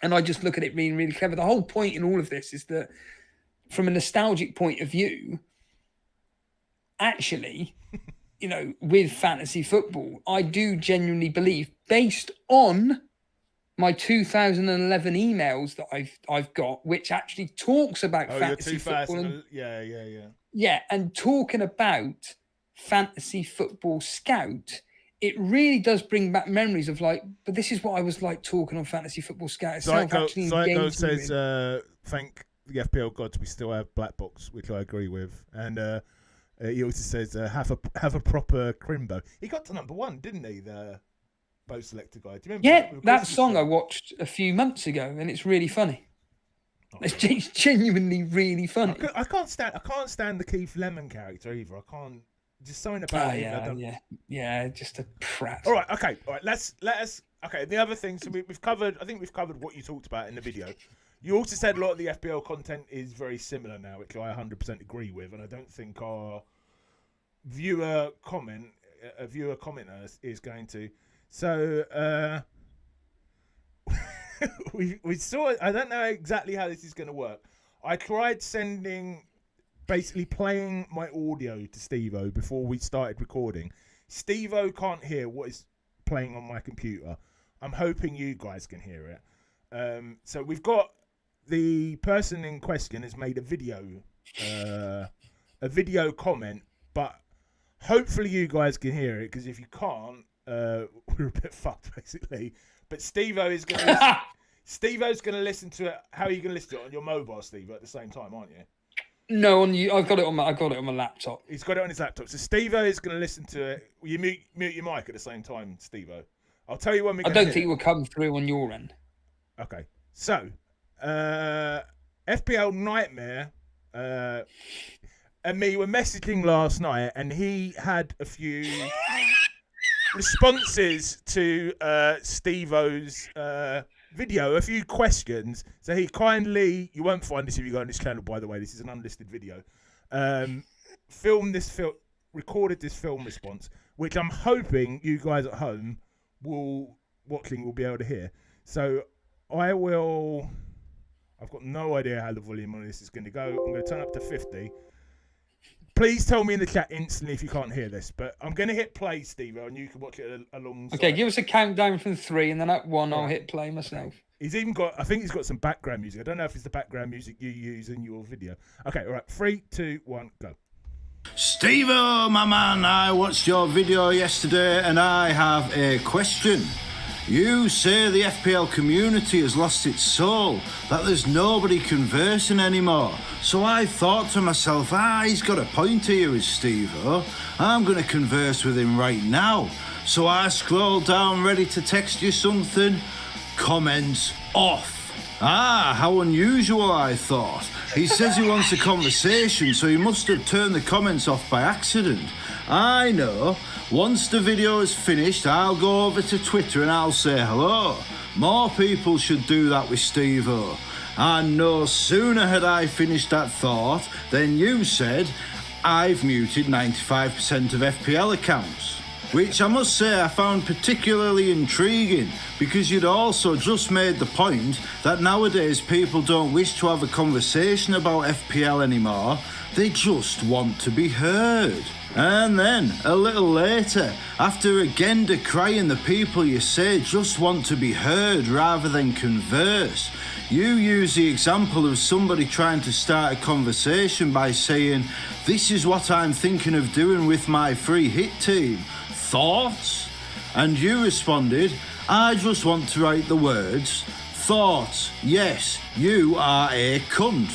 Speaker 2: And I just look at it really, really clever. The whole point in all of this is that from a nostalgic point of view, actually, with fantasy football, I do genuinely believe, based on my 2011 emails that I've got, which actually talks about fantasy football. Yeah, and talking about Fantasy Football Scout it really does bring back memories of like, but this is what I was like talking on Fantasy Football Scout itself.
Speaker 1: Zygo says, thank the FPL gods, we still have Black Box, which I agree with. And he also says, have a proper Crimbo. He got to number 1, didn't he? The Bow Selector guy. Do you remember?
Speaker 2: Yeah, that song I watched a few months ago, and it's really funny. It's genuinely really funny.
Speaker 1: I can't stand the Keith Lemon character either. I can't. Just something about him.
Speaker 2: Yeah, just a prat.
Speaker 1: All right, okay, all right. Let us. Okay, the other thing. So we've covered. I think we've covered what you talked about in the video. You also said a lot of the FPL content is very similar now, which I 100% agree with, and I don't think our viewer commenter is going to. So we saw. I don't know exactly how this is going to work. I tried basically playing my audio to Steve-O before we started recording. Steve-O can't hear what is playing on my computer. I'm hoping you guys can hear it. So we've got the person in question has made a video comment, but hopefully you guys can hear it, because if you can't, we're a bit fucked basically. But Steve-O is going to Steve-O's going to listen to it. How are you going to listen to it on your mobile, Steve-O, at the same time, aren't you?
Speaker 2: No, I've got it on my laptop.
Speaker 1: He's got it on his laptop. So Steve-O is going to listen to it. Will you mute your mic at the same time, Steve-O? I'll tell you when we.
Speaker 2: I don't think it will come through on your end.
Speaker 1: Okay, so FPL Nightmare and me were messaging last night, and he had a few responses to Steve-O's video, a few questions. So he kindly, you won't find this if you go on this channel, by the way, this is an unlisted video, recorded this film response, which I'm hoping you guys at home will be able to hear. So I've got no idea how the volume on this is going to go. I'm going to turn up to 50. Please tell me in the chat instantly if you can't hear this, but I'm going to hit play, Steve-O, and you can watch it alongside.
Speaker 2: Okay, give us a countdown from 3, and then at 1, I'll hit play myself.
Speaker 1: He's even got, I think he's got some background music. I don't know if it's the background music you use in your video. Okay, all right, 3, 2, 1, go.
Speaker 3: Steve-O, my man, I watched your video yesterday, and I have a question. You say the FPL community has lost its soul, that there's nobody conversing anymore. So I thought to myself, he's got a point here with Steve-O. I'm going to converse with him right now. So I scrolled down ready to text you something. Comments off. How unusual, I thought. He says he wants a conversation, so he must have turned the comments off by accident. I know. Once the video is finished, I'll go over to Twitter and I'll say hello. More people should do that with Steve-O. And no sooner had I finished that thought than you said, I've muted 95% of FPL accounts. Which I must say I found particularly intriguing, because you'd also just made the point that nowadays people don't wish to have a conversation about FPL anymore, they just want to be heard. And then, a little later, after again decrying the people you say just want to be heard rather than converse, you use the example of somebody trying to start a conversation by saying, "This is what I'm thinking of doing with my free hit team. Thoughts?" And you responded, "I just want to write the words, thoughts, yes, you are a cunt."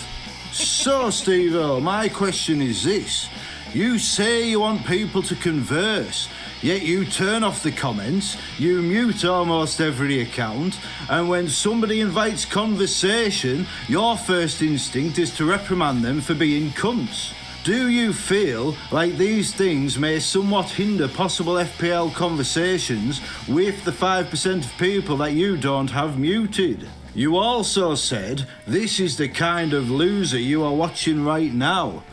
Speaker 3: So, Steve-O, my question is this. You say you want people to converse, yet you turn off the comments, you mute almost every account, and when somebody invites conversation, your first instinct is to reprimand them for being cunts. Do you feel like these things may somewhat hinder possible FPL conversations with the 5% of people that you don't have muted? You also said this is the kind of loser you are watching right now.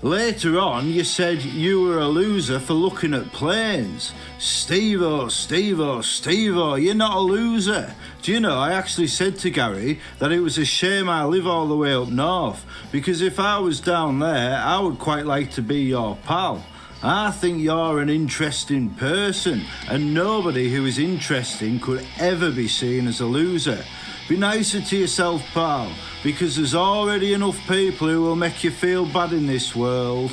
Speaker 3: Later on, you said you were a loser for looking at planes. Steve-O, Steve-O, Steve-O, you're not a loser. Do you know, I actually said to Gary that it was a shame I live all the way up north, because if I was down there, I would quite like to be your pal. I think you're an interesting person, and nobody who is interesting could ever be seen as a loser. Be nicer to yourself, pal, because there's already enough people who will make you feel bad in this world.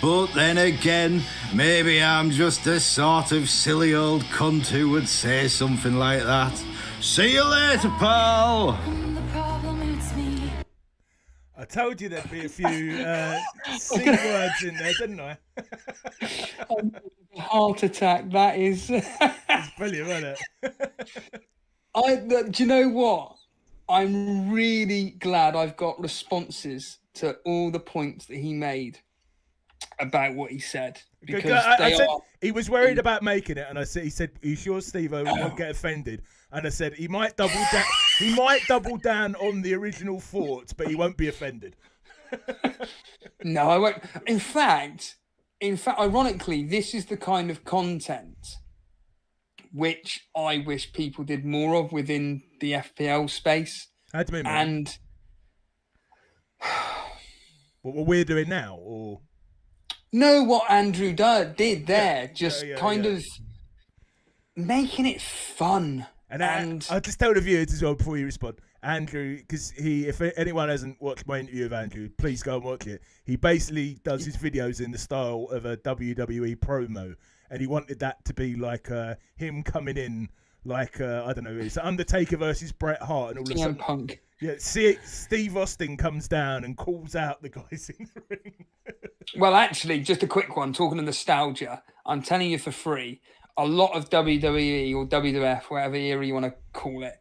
Speaker 3: But then again, Maybe I'm just a sort of silly old cunt who would say something like that. See you later, pal.
Speaker 1: I told you there'd be a few C words in there, didn't I?
Speaker 2: Heart attack. That is.
Speaker 1: It's brilliant, isn't
Speaker 2: it? Do you know what? I'm really glad I've got responses to all the points that he made about what he said. Because
Speaker 1: I said he was worried about making it, and he said, "Are you sure, Steve-O won't get offended?" And I said he might double down. He might double down on the original thoughts, but he won't be offended.
Speaker 2: No, I won't. In fact, ironically, this is the kind of content which I wish people did more of within the FPL space.
Speaker 1: How do you mean? And what we're doing now, or
Speaker 2: no, what Andrew did there, kind of making it fun.
Speaker 1: And I'll just tell the viewers as well before you respond, Andrew, because if anyone hasn't watched my interview with Andrew, please go and watch it. He basically does his videos in the style of a WWE promo, and he wanted that to be like him coming in, like I don't know, it's Undertaker versus Bret Hart, and all of a sudden,
Speaker 2: Punk.
Speaker 1: Yeah, Steve Austin comes down and calls out the guys in the ring.
Speaker 2: Well, actually, just a quick one. Talking of nostalgia, I'm telling you for free. A lot of WWE or WWF, whatever era you want to call it,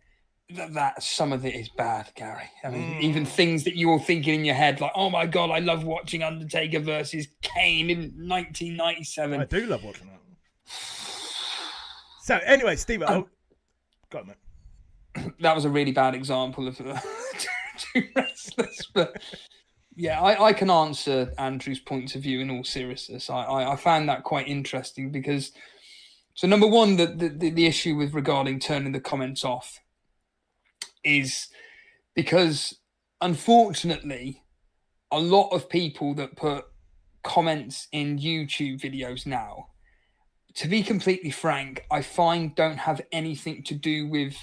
Speaker 2: that some of it is bad, Gary. I mean, even things that you're thinking in your head, like, oh my God, I love watching Undertaker versus Kane in 1997.
Speaker 1: I do love watching that. So, anyway, Steve, go on, mate.
Speaker 2: That was a really bad example of two wrestlers, but yeah, I can answer Andrew's points of view in all seriousness. I found that quite interesting because, so number one, the issue with regarding turning the comments off is because, unfortunately, a lot of people that put comments in YouTube videos now, to be completely frank, I find don't have anything to do with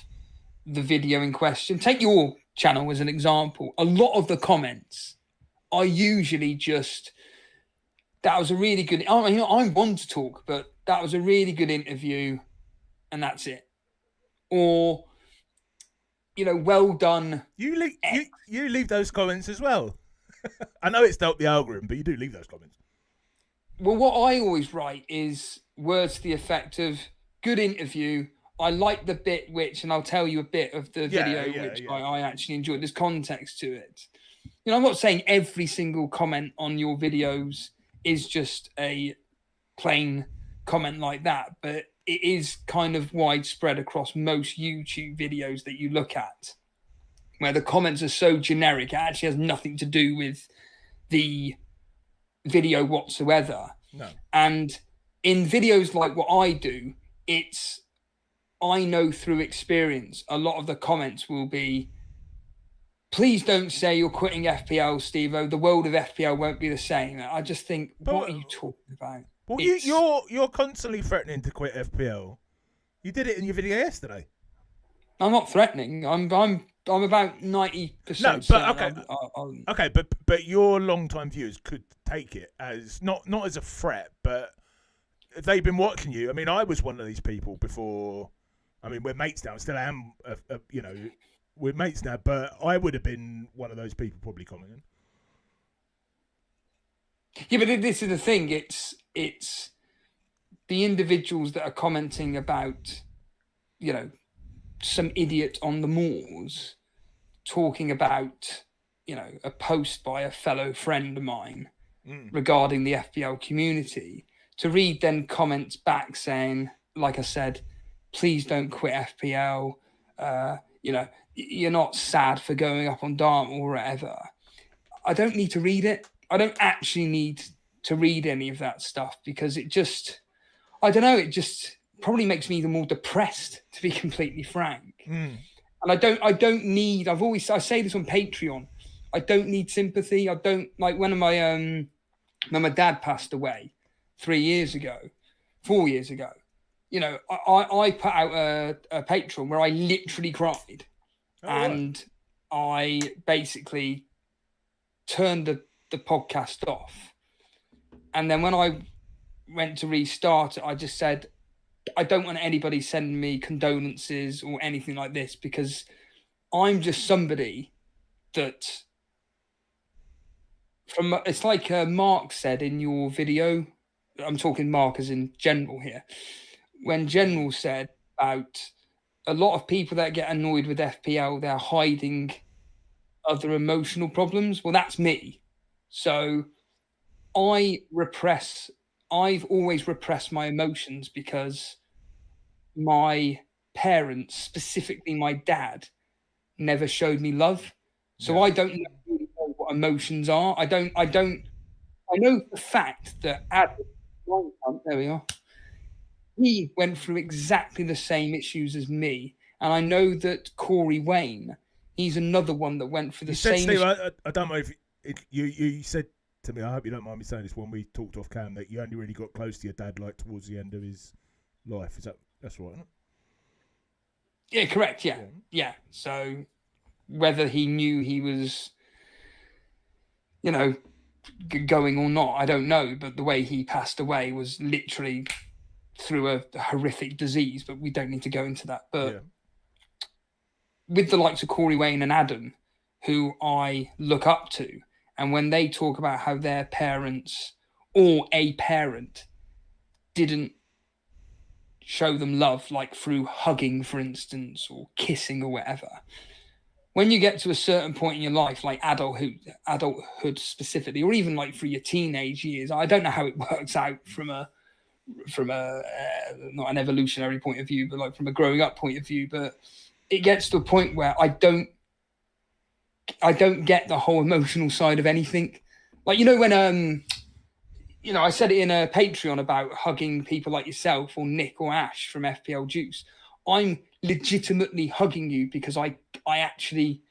Speaker 2: the video in question. Take your channel as an example. A lot of the comments are usually just, that was a really good, I mean, I want to talk, but that was a really good interview and that's it. Or, well done.
Speaker 1: You leave those comments as well. I know it's dealt the algorithm, but you do leave those comments.
Speaker 2: Well, what I always write is words to the effect of good interview. I like the bit which, and I'll tell you a bit of the video which I actually enjoyed. There's context to it. I'm not saying every single comment on your videos is just a plain comment like that, but it is kind of widespread across most YouTube videos that you look at, where the comments are so generic, it actually has nothing to do with the video whatsoever.
Speaker 1: No. And
Speaker 2: in videos like what I do, I know through experience, a lot of the comments will be, please don't say you're quitting FPL, Steve-O. The world of FPL won't be the same. I just think, what are you talking about?
Speaker 1: Well, you're constantly threatening to quit FPL. You did it in your video yesterday.
Speaker 2: I'm not threatening. I'm about 90%.
Speaker 1: No, but okay, but your long-time viewers could take it as not as a threat, but they've been watching you. I mean, I was one of these people before. I mean, we're mates now. I still am, we're mates now, but I would have been one of those people probably commenting.
Speaker 2: Yeah, but this is the thing. It's the individuals that are commenting about, some idiot on the moors talking about, a post by a fellow friend of mine regarding the FPL community, to read then comments back saying, like I said, please don't quit FPL. You're not sad for going up on Dharma or whatever. I don't need to read it. I don't actually need to read any of that stuff because it just, I don't know, it just probably makes me even more depressed, to be completely frank. And I don't need, I say this on Patreon, I don't need sympathy. I don't, like when my dad passed away 4 years ago, I put out a Patreon where I literally cried. And I basically turned the podcast off. And then when I went to restart it, I just said, I don't want anybody sending me condolences or anything like this, because I'm just somebody that, it's like Mark said in your video, I'm talking Mark as in General here, when General said about a lot of people that get annoyed with FPL, they're hiding other emotional problems. Well, that's me. So I've always repressed my emotions because my parents, specifically my dad, never showed me love. So I don't know what emotions are. I know the fact that Adam, there we are, he went through exactly the same issues as me. And I know that Corey Wayne, he's another one that went through the same
Speaker 1: Steve, I don't know if you said to me, I hope you don't mind me saying this, when we talked off cam, that you only really got close to your dad like towards the end of his life. That's right, isn't it?
Speaker 2: Yeah, correct. Yeah. So whether he knew he was, going or not, I don't know. But the way he passed away was literally through a horrific disease, but we don't need to go into that. But with the likes of Corey Wayne and Adam, who I look up to, and when they talk about how their parents or a parent didn't show them love, like through hugging, for instance, or kissing or whatever, when you get to a certain point in your life, like adulthood specifically, or even like through your teenage years, I don't know how it works out from a not an evolutionary point of view, but like from a growing up point of view, but it gets to a point where I don't get the whole emotional side of anything. Like, when I said it in a Patreon about hugging people like yourself or Nick or Ash from FPL Juice. I'm legitimately hugging you because I actually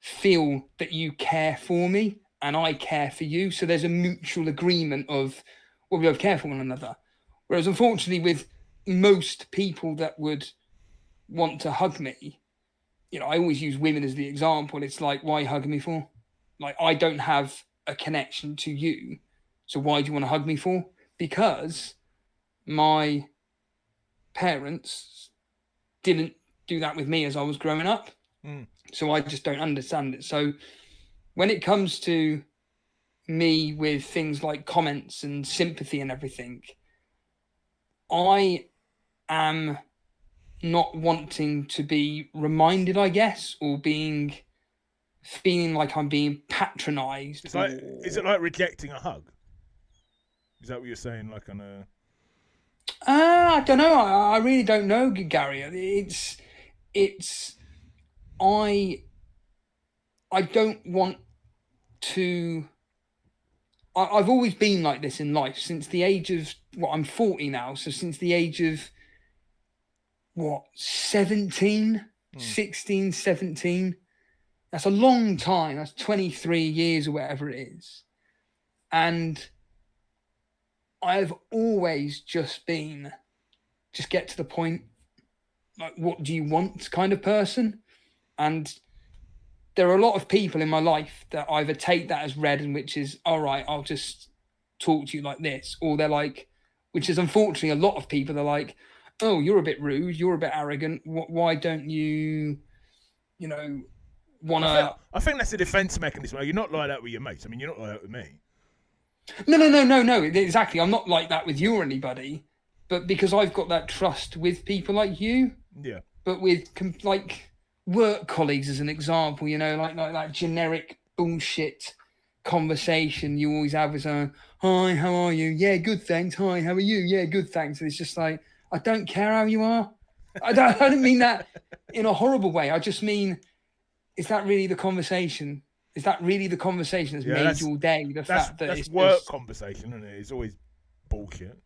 Speaker 2: feel that you care for me and I care for you. So there's a mutual agreement of, well, we both care for one another. Whereas unfortunately with most people that would want to hug me, I always use women as the example. It's like, why are you hugging me for? Like, I don't have a connection to you. So why do you want to hug me for? Because my parents didn't do that with me as I was growing up. So I just don't understand it. So when it comes to me with things like comments and sympathy and everything, I am not wanting to be reminded, I guess, or feeling like I'm being patronized.
Speaker 1: Is it like rejecting a hug? Is that what you're saying? Like on a...
Speaker 2: I don't know. I really don't know, Gary. I don't want to... I've always been like this in life since the age of... I'm 40 now, so since the age of... 17? 16, 17? That's a long time. That's 23 years or whatever it is. And I've always just get to the point, like, what do you want kind of person? And there are a lot of people in my life that either take that as read and which is, all right, I'll just talk to you like this. Or they're like, which is unfortunately a lot of people, they're like, oh, you're a bit rude, you're a bit arrogant. Why don't you, want to...
Speaker 1: I think that's a defence mechanism. You're not like that with your mates. I mean, you're not like that with me.
Speaker 2: No. Exactly. I'm not like that with you or anybody, but because I've got that trust with people like you.
Speaker 1: Yeah.
Speaker 2: But with like work colleagues as an example, like that generic bullshit conversation you always have with someone. Hi, how are you? Yeah, good, thanks. Hi, how are you? Yeah, good, thanks. And it's just like, I don't care how you are. I don't mean that in a horrible way. I just mean, is that really the conversation? Is that really the conversation that's made your day?
Speaker 1: That's work conversation, isn't it? It's always bullshit.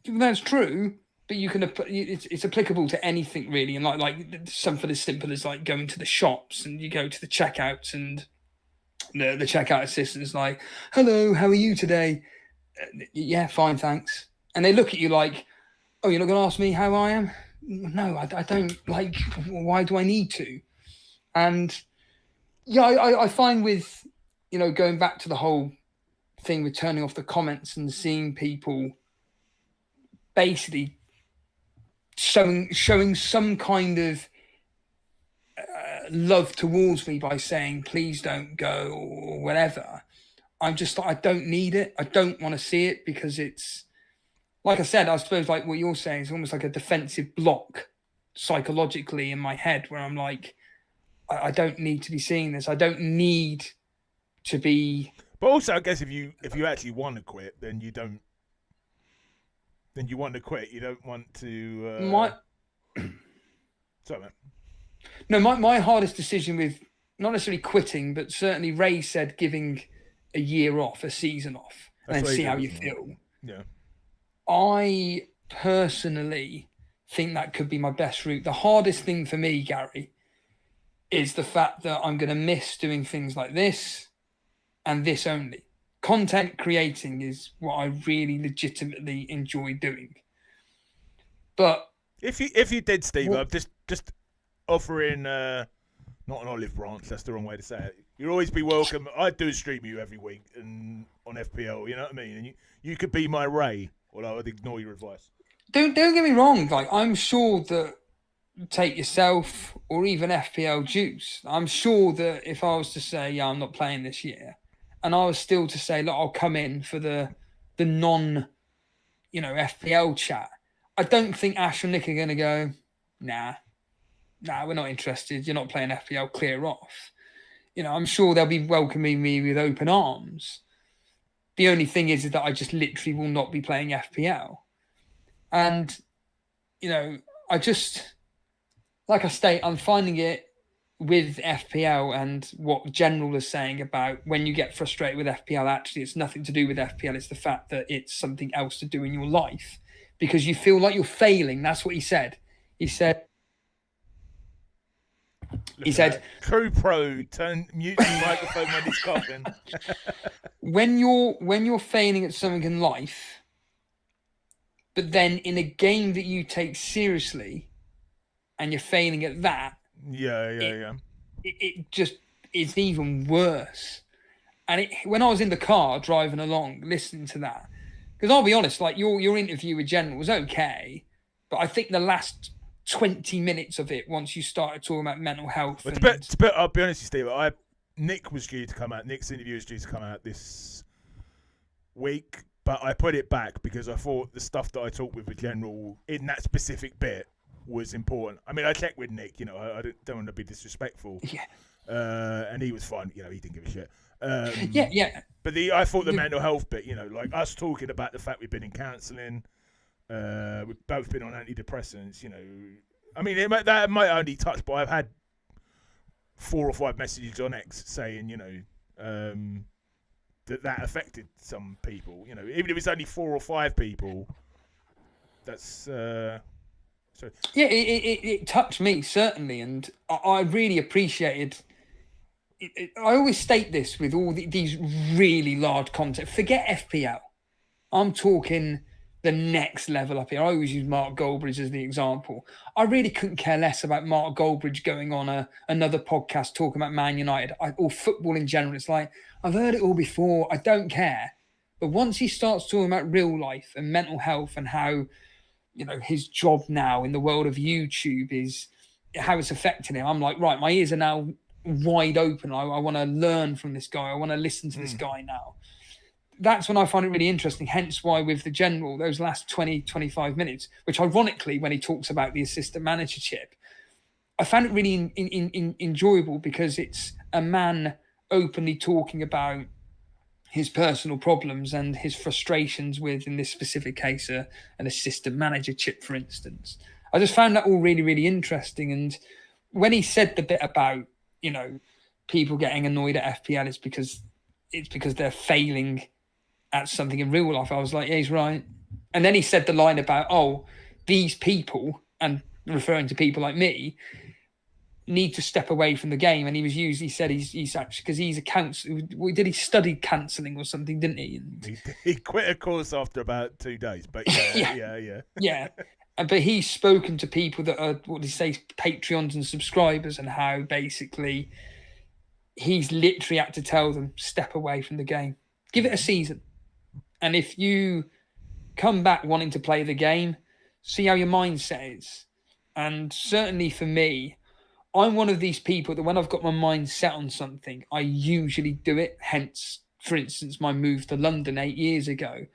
Speaker 2: That's true, but you can it's applicable to anything really, and like something as simple as like going to the shops and you go to the checkouts and the checkout assistant's like, "Hello, how are you today?" Yeah, fine, thanks. And they look at you like, "Oh, you're not going to ask me how I am?" No, I don't. Like, why do I need to? And yeah, I find with, going back to the whole thing with turning off the comments and seeing people basically showing some kind of love towards me by saying, please don't go or whatever. I'm just like, I don't need it. I don't want to see it because it's, like I said, I suppose like what you're saying is almost like a defensive block psychologically in my head where I'm like, I don't need to be seeing this. I don't need to be.
Speaker 1: But also, I guess if you actually want to quit, then you don't. Then you want to quit. You don't want to. Sorry, man.
Speaker 2: No, my hardest decision with not necessarily quitting, but certainly Ray said giving a year off, a season off, and then see how you feel.
Speaker 1: Yeah.
Speaker 2: I personally think that could be my best route. The hardest thing for me, Gary, is the fact that I'm going to miss doing things like this and this only. Content creating is what I really legitimately enjoy doing. But
Speaker 1: if you did, Steve, I'm just offering not an olive branch. That's the wrong way to say it. You'll always be welcome. I do a stream with you every week and on FPL. You know what I mean? And you could be my Ray, although I'd ignore your advice.
Speaker 2: Don't get me wrong. Like, I'm sure that take yourself or even FPL Juice. I'm sure that if I was to say, yeah, I'm not playing this year, and I was still to say, look, I'll come in for the non, FPL chat. I don't think Ash and Nick are going to go, nah, we're not interested. You're not playing FPL, clear off. I'm sure they'll be welcoming me with open arms. The only thing is that I just literally will not be playing FPL. And, I just, like I state, I'm finding it with FPL and what General is saying about when you get frustrated with FPL, actually, it's nothing to do with FPL. It's the fact that it's something else to do in your life because you feel like you're failing. That's what he said. He said,
Speaker 1: True pro, mute the microphone when he's coughing.
Speaker 2: when you're failing at something in life, but then in a game that you take seriously and you're failing at that, it just is even worse. And when I was in the car driving along, listening to that, because I'll be honest, like your interview with General was okay, but I think the last 20 minutes of it, once you started talking about mental health.
Speaker 1: But I'll be honest with you, Steve. Nick was due to come out. Nick's interview was due to come out this week, but I put it back because I thought the stuff that I talked with General in that specific bit was important. I mean, I checked with Nick. I don't want to be disrespectful.
Speaker 2: Yeah.
Speaker 1: And he was fine. He didn't give a shit.
Speaker 2: Yeah.
Speaker 1: But I thought the mental health bit. Like us talking about the fact we've been in counselling. We've both been on antidepressants, I mean, that might only touch, but I've had 4 or 5 messages on X saying, that affected some people. Even if it's only 4 or 5 people, that's so.
Speaker 2: Yeah, it touched me certainly, and I really appreciated. I always state this with all these really large content. Forget FPL. I'm talking the next level up here. I always use Mark Goldbridge as the example. I really couldn't care less about Mark Goldbridge going on another podcast talking about Man United or football in general. It's like, I've heard it all before. I don't care. But once he starts talking about real life and mental health and how, his job now in the world of YouTube is how it's affecting him, I'm like, right, my ears are now wide open. I want to learn from this guy. I want to listen to this guy now. That's when I find it really interesting. Hence why with the General, those last 20, 25 minutes, which ironically, when he talks about the assistant managership, I found it really enjoyable because it's a man openly talking about his personal problems and his frustrations with, in this specific case, an assistant managership, for instance. I just found that all really, really interesting. And when he said the bit about, people getting annoyed at FPL, it's because they're failing at something in real life. I was like, yeah, he's right. And then he said the line about, these people, and referring to people like me, need to step away from the game. And he said he's actually, because he's a counselor. Did he study counselling or something, didn't he? And
Speaker 1: he quit a course after about 2 days, but yeah.
Speaker 2: Yeah. But he's spoken to people that are, what did he say, Patreons and subscribers, and how basically he's literally had to tell them, step away from the game. Give it a season. And if you come back wanting to play the game, see how your mindset is. And certainly for me, I'm one of these people that when I've got my mind set on something, I usually do it. Hence, for instance, my move to London 8 years ago.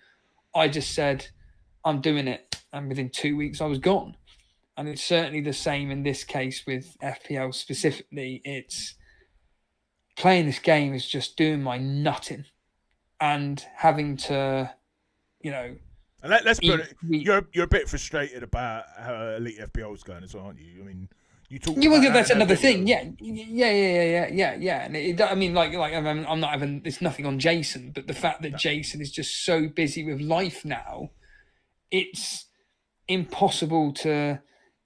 Speaker 2: I just said, I'm doing it. And within 2 weeks, I was gone. And it's certainly the same in this case with FPL specifically. It's playing this game is just doing my nutting and having to, And
Speaker 1: let's put it, you're a bit frustrated about how Elite FPL is going as well, aren't you? I mean, you talk.
Speaker 2: That's another thing. Yeah. And I'm not having. It's nothing on Jason, but the fact that Jason is just so busy with life now, it's impossible to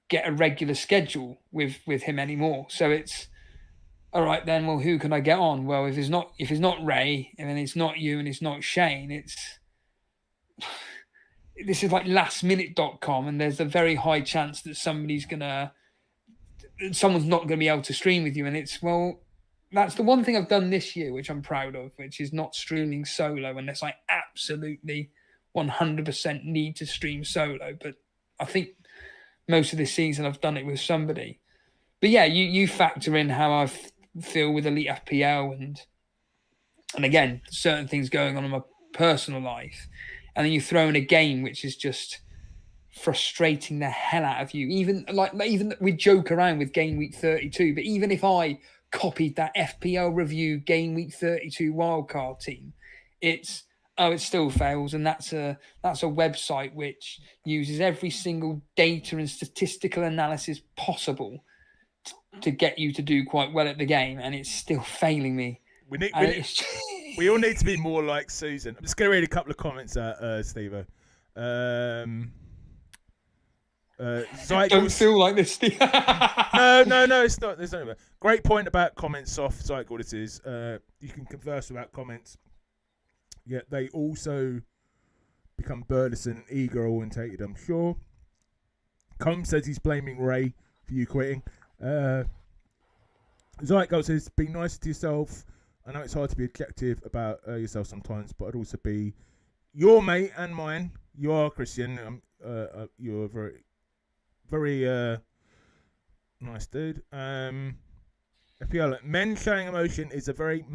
Speaker 2: get a regular schedule with him anymore. So it's all right then. Well, who can I get on? Well, if it's not Ray, and then it's not you, and it's not Shane, this is like lastminute.com, and there's a very high chance that someone's not going to be able to stream with you. And that's the one thing I've done this year, which I'm proud of, which is not streaming solo unless I absolutely 100% need to stream solo. But I think most of this season I've done it with somebody. But yeah, you factor in how I feel with Elite FPL and again, certain things going on in my personal life. And then you throw in a game which is just frustrating the hell out of you. Even we joke around with Game Week 32, but even if I copied that FPL review Game Week 32 wildcard team, it still fails. And that's a website which uses every single data and statistical analysis possible to get you to do quite well at the game, and it's still failing me.
Speaker 1: We all need to be more like Susan. I'm just going to read a couple of comments at Steve-O.
Speaker 2: Don't feel like this, Steve.
Speaker 1: No, it's not. There's no. Great point about comments off Cycle. This is. You can converse without comments. Yet they also become burlesome, eager, orientated, I'm sure. Combs says he's blaming Ray for you quitting. Zygo says, be nice to yourself. I know it's hard to be objective about yourself sometimes, but I'd also be your mate and mine. You are Christian. You're a very, very nice dude. FPL, men showing emotion is a very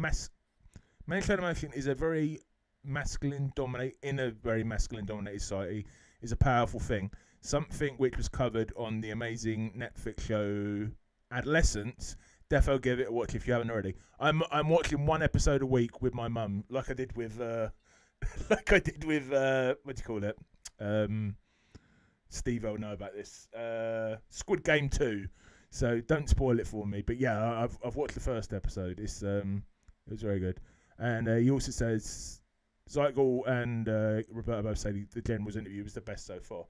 Speaker 1: masculine dominated society is a powerful thing. Something which was covered on the amazing Netflix show Adolescence. Defo give it a watch if you haven't already. I'm watching one episode a week with my mum, like I did with what do you call it? Steve will know about this. Squid Game 2. So don't spoil it for me. But yeah, I've watched the first episode. It was very good. And he also says Zygal and Roberto both say the General's interview was the best so far.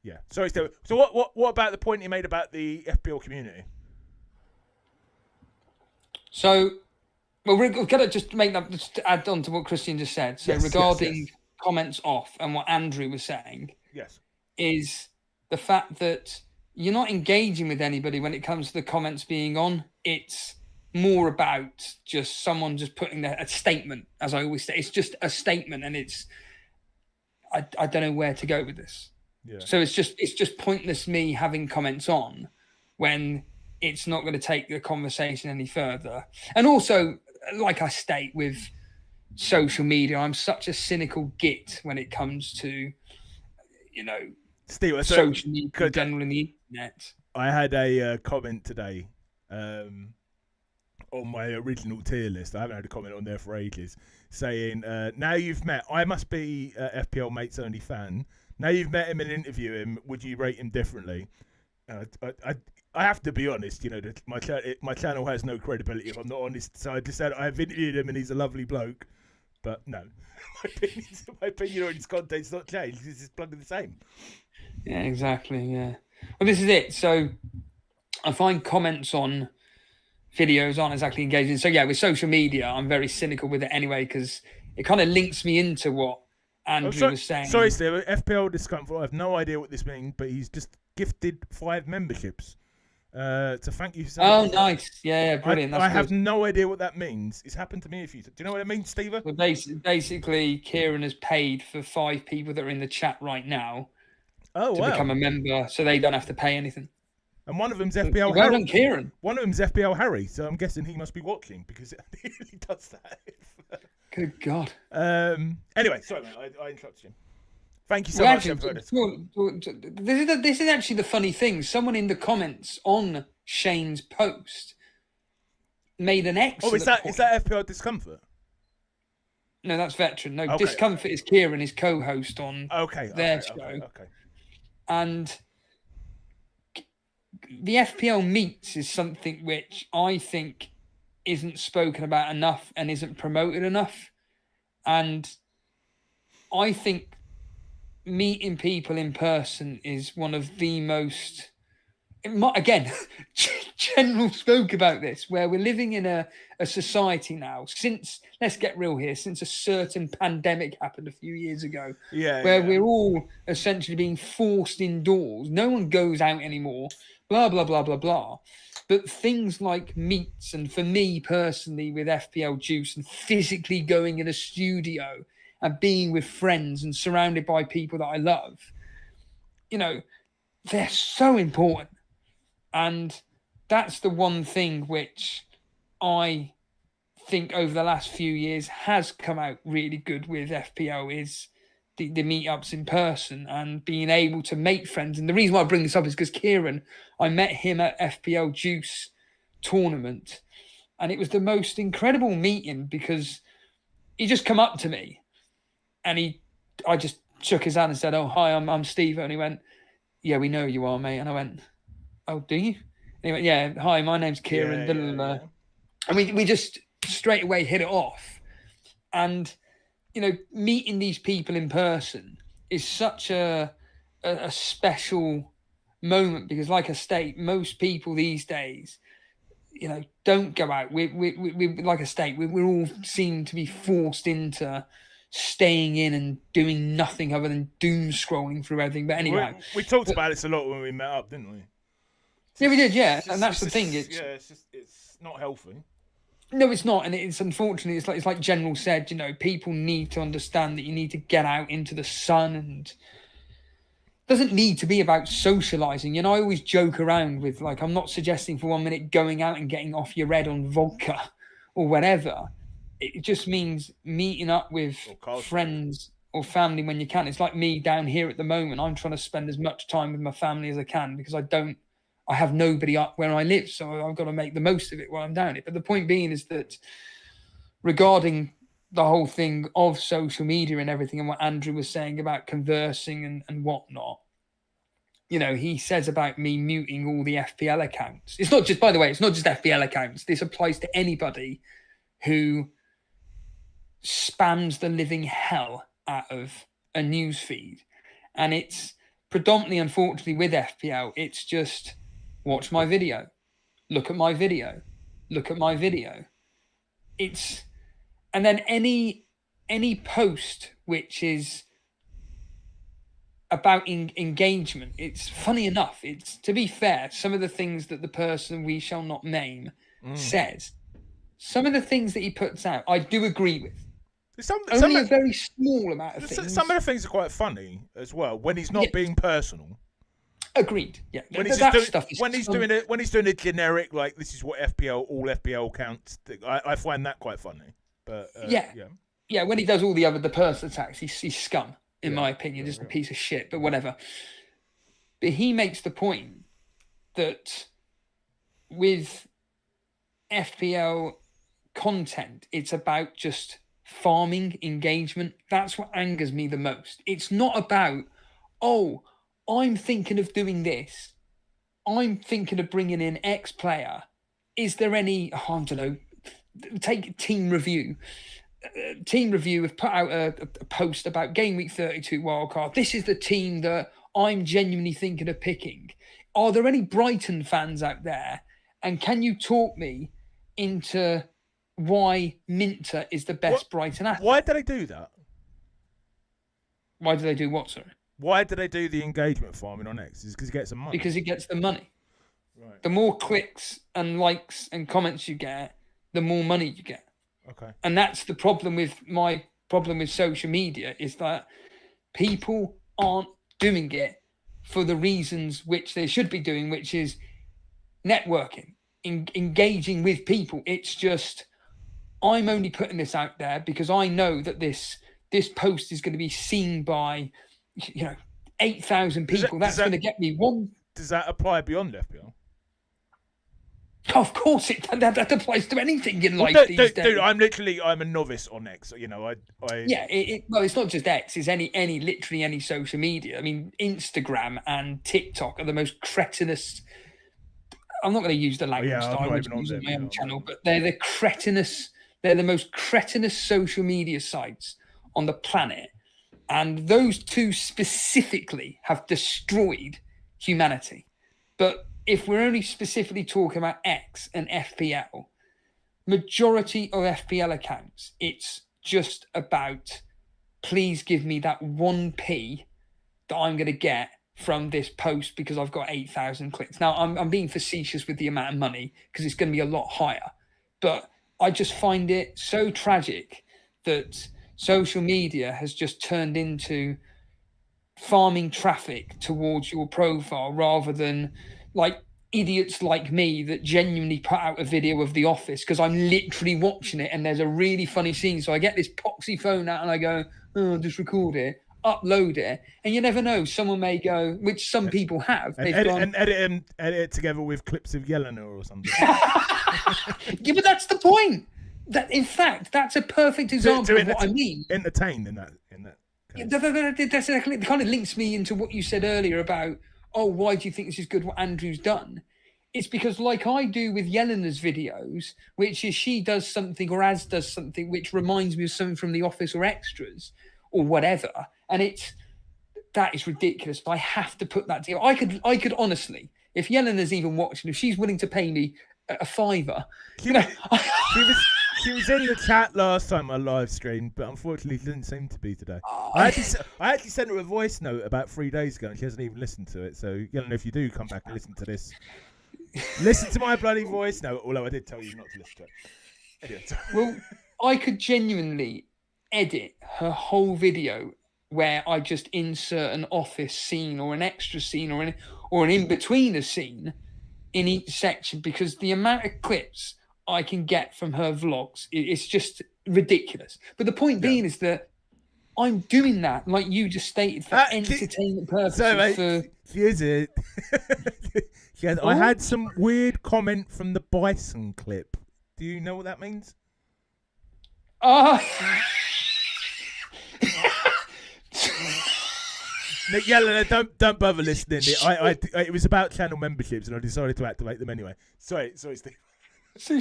Speaker 1: Yeah. Sorry, Steve. So what about the point you made about the FPL community?
Speaker 2: So, we're going to just to add on to what Christian just said. So regarding comments off and what Andrew was saying, is the fact that you're not engaging with anybody when it comes to the comments being on. It's more about just someone just putting a statement, as I always say. It's just a statement, and I don't know where to go with this. Yeah. So it's just pointless me having comments on when it's not going to take the conversation any further. And also, like I state with social media, I'm such a cynical git when it comes to,
Speaker 1: Steve,
Speaker 2: social media in general in the internet.
Speaker 1: I had a comment today on my original tier list. I haven't had a comment on there for ages, saying, now you've met, I must be FPL Mates Only fan. Now you've met him and interview him, would you rate him differently? I have to be honest, my channel has no credibility if I'm not honest. So I just said I've interviewed him and he's a lovely bloke. But no, my opinion on his content's not changed. It's just plugged in the same.
Speaker 2: Yeah, exactly. Yeah. Well, this is it. So I find comments on videos aren't exactly engaging. So yeah, with social media, I'm very cynical with it anyway because it kind of links me into what Andrew was saying.
Speaker 1: Sorry, Steve. FPL Discomfort. I have no idea what this means, but he's just gifted 5 memberships. to thank you so
Speaker 2: much.
Speaker 1: Oh,
Speaker 2: nice. Yeah, brilliant.
Speaker 1: I have no idea what that means. It's happened to me a few times. Do you know what it means, Steve?
Speaker 2: Well, basically, Kieran has paid for 5 people that are in the chat right now to become a member, so they don't have to pay anything.
Speaker 1: And one of them's FPL
Speaker 2: Harry. Well done, Kieran.
Speaker 1: One of them's FPL Harry, so I'm guessing he must be watching because he does that.
Speaker 2: Good God.
Speaker 1: Anyway, sorry, mate, I interrupted you. Thank you so much.
Speaker 2: This is actually the funny thing. Someone in the comments on Shane's post made an excellent
Speaker 1: is that FPL Discomfort?
Speaker 2: No, that's Veteran. No, okay. Discomfort is Kieran, his co-host on their show.
Speaker 1: Okay.
Speaker 2: And the FPL meets is something which I think isn't spoken about enough and isn't promoted enough. And I think meeting people in person is one of the most... Again, General spoke about this, where we're living in a society now, since, let's get real here, since a certain pandemic happened a few years ago, where we're all essentially being forced indoors. No one goes out anymore, blah, blah, blah, blah, blah. But things like meets, and for me personally with FPL Juice, and physically going in a studio and being with friends and surrounded by people that I love, they're so important. And that's the one thing which I think over the last few years has come out really good with FPL is the meetups in person and being able to make friends. And the reason why I bring this up is because Kieran, I met him at FPL Juice tournament, and it was the most incredible meeting because he just come up to me and I just shook his hand and said, "Oh, hi, I'm Steve." And he went, "Yeah, we know you are, mate." And I went, "Oh, do you?" And he went, "Yeah, hi, my name's Kieran." Yeah. And we just straight away hit it off. And, meeting these people in person is such a special moment because, like I state, most people these days, don't go out. We like I state, we all seem to be forced into staying in and doing nothing other than doom scrolling through everything. But anyway,
Speaker 1: we talked about this a lot when we met up, didn't we?
Speaker 2: Yeah, we did. Yeah, and that's the thing.
Speaker 1: It's not healthy.
Speaker 2: No, it's not, and it's unfortunately it's like General said. People need to understand that you need to get out into the sun, and it doesn't need to be about socializing. I always joke around with I'm not suggesting for 1 minute going out and getting off your head on vodka or whatever. It just means meeting up with friends or family when you can. It's like me down here at the moment. I'm trying to spend as much time with my family as I can because I have nobody up where I live, so I've got to make the most of it while I'm down it. But the point being is that regarding the whole thing of social media and everything and what Andrew was saying about conversing and whatnot, he says about me muting all the FPL accounts. It's not just, by the way, it's not just FPL accounts. This applies to anybody who spams the living hell out of a news feed. And it's predominantly, unfortunately, with FPL, it's just... watch my video, look at my video, look at my video. And then any post which is about engagement, it's funny enough. It's, to be fair, some of the things that the person we shall not name says, some of the things that he puts out, I do agree with. Only a very small amount of things.
Speaker 1: Some of the things are quite funny as well when he's not being personal.
Speaker 2: Agreed. Yeah.
Speaker 1: When he's doing a generic, like, this is what all FPL counts. I find that quite funny. But
Speaker 2: yeah. When he does all the personal attacks, he's scum in my opinion, just a piece of shit. But whatever. But he makes the point that with FPL content, it's about just farming engagement. That's what angers me the most. It's not about, I'm thinking of doing this. I'm thinking of bringing in X player. Is there any, I don't know, take Team Review. Team Review have put out a post about Game Week 32 Wildcard. This is the team that I'm genuinely thinking of picking. Are there any Brighton fans out there? And can you talk me into why Minter is the best Brighton athlete?
Speaker 1: Why do they do that?
Speaker 2: Why do they do what, sorry?
Speaker 1: Why do they do the engagement farming on X? Is because he gets some money?
Speaker 2: Because he gets the money.
Speaker 1: Right.
Speaker 2: The more clicks and likes and comments you get, the more money you get.
Speaker 1: Okay.
Speaker 2: And that's the problem with social media, is that people aren't doing it for the reasons which they should be doing, which is networking, engaging with people. It's just, I'm only putting this out there because I know that this post is going to be seen by 8,000 people. That's going to get me one.
Speaker 1: Does that apply beyond FPL?
Speaker 2: Of course, that applies to anything in life these days.
Speaker 1: Dude, I'm a novice on X. Yeah,
Speaker 2: it's not just X. It's literally any social media. I mean, Instagram and TikTok are the most cretinous. I'm not going to use the language that I would use on my own channel, but they're the cretinous. They're the most cretinous social media sites on the planet, and those two specifically have destroyed humanity. But if we're only specifically talking about X and FPL, majority of FPL accounts, it's just about, please give me that 1p that I'm going to get from this post because I've got 8,000 clicks. Now, I'm being facetious with the amount of money because it's going to be a lot higher. But I just find it so tragic that social media has just turned into farming traffic towards your profile rather than like idiots like me that genuinely put out a video of The Office because I'm literally watching it and there's a really funny scene. So I get this poxy phone out and I go, just record it, upload it. And you never know, someone may go, which some people have.
Speaker 1: Edit it together with clips of Yelena or something.
Speaker 2: Yeah, but that's the point. That, in fact, that's a perfect example of what I mean.
Speaker 1: Entertained in that.
Speaker 2: That kind of links me into what you said earlier about, why do you think this is good, what Andrew's done? It's because, like I do with Yelena's videos, which is she does something or Az does something which reminds me of something from The Office or Extras or whatever, and that is ridiculous. But I have to put that together. I could honestly, if Yelena's even watching, if she's willing to pay me a $5,
Speaker 1: She was in the chat last time I live streamed, but unfortunately didn't seem to be today. I actually sent her a voice note about 3 days ago, and she hasn't even listened to it. So, Yelena, if you do come back and listen to this, listen to my bloody voice note. Although I did tell you not to listen to it. Anyway,
Speaker 2: well, I could genuinely edit her whole video where I just insert an Office scene or an extra scene or an in-betweener scene in each section, because the amount of clips I can get from her vlogs, it's just ridiculous. But the point being is that I'm doing that, like you just stated, for entertainment purposes.
Speaker 1: So, mate, here's it. I had some weird comment from the bison clip. Do you know what that means? Nick Yelena, don't bother listening. It was about channel memberships, and I decided to activate them anyway. Sorry, Steve.
Speaker 2: So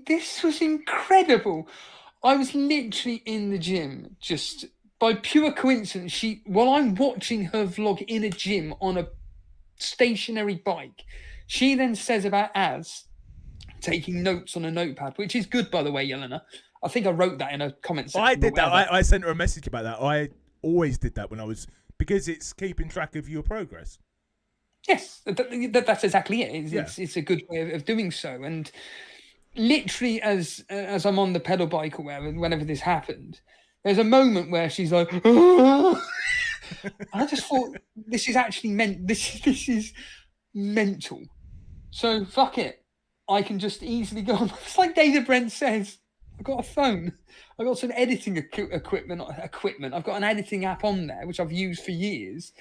Speaker 2: this was incredible. I was literally in the gym, just by pure coincidence. While I'm watching her vlog in a gym on a stationary bike, she then says about Az taking notes on a notepad, which is good, by the way, Yelena. I think I wrote that in a comment section.
Speaker 1: I did that. I sent her a message about that. I always did that because it's keeping track of your progress.
Speaker 2: Yes, that's exactly it. It's a good way of doing so. And literally, as I'm on the pedal bike or whenever this happened, there's a moment where she's like, I just thought, this is actually this is mental. So fuck it. I can just easily go on. It's like David Brent says, I've got a phone. I've got some editing equipment. I've got an editing app on there, which I've used for years,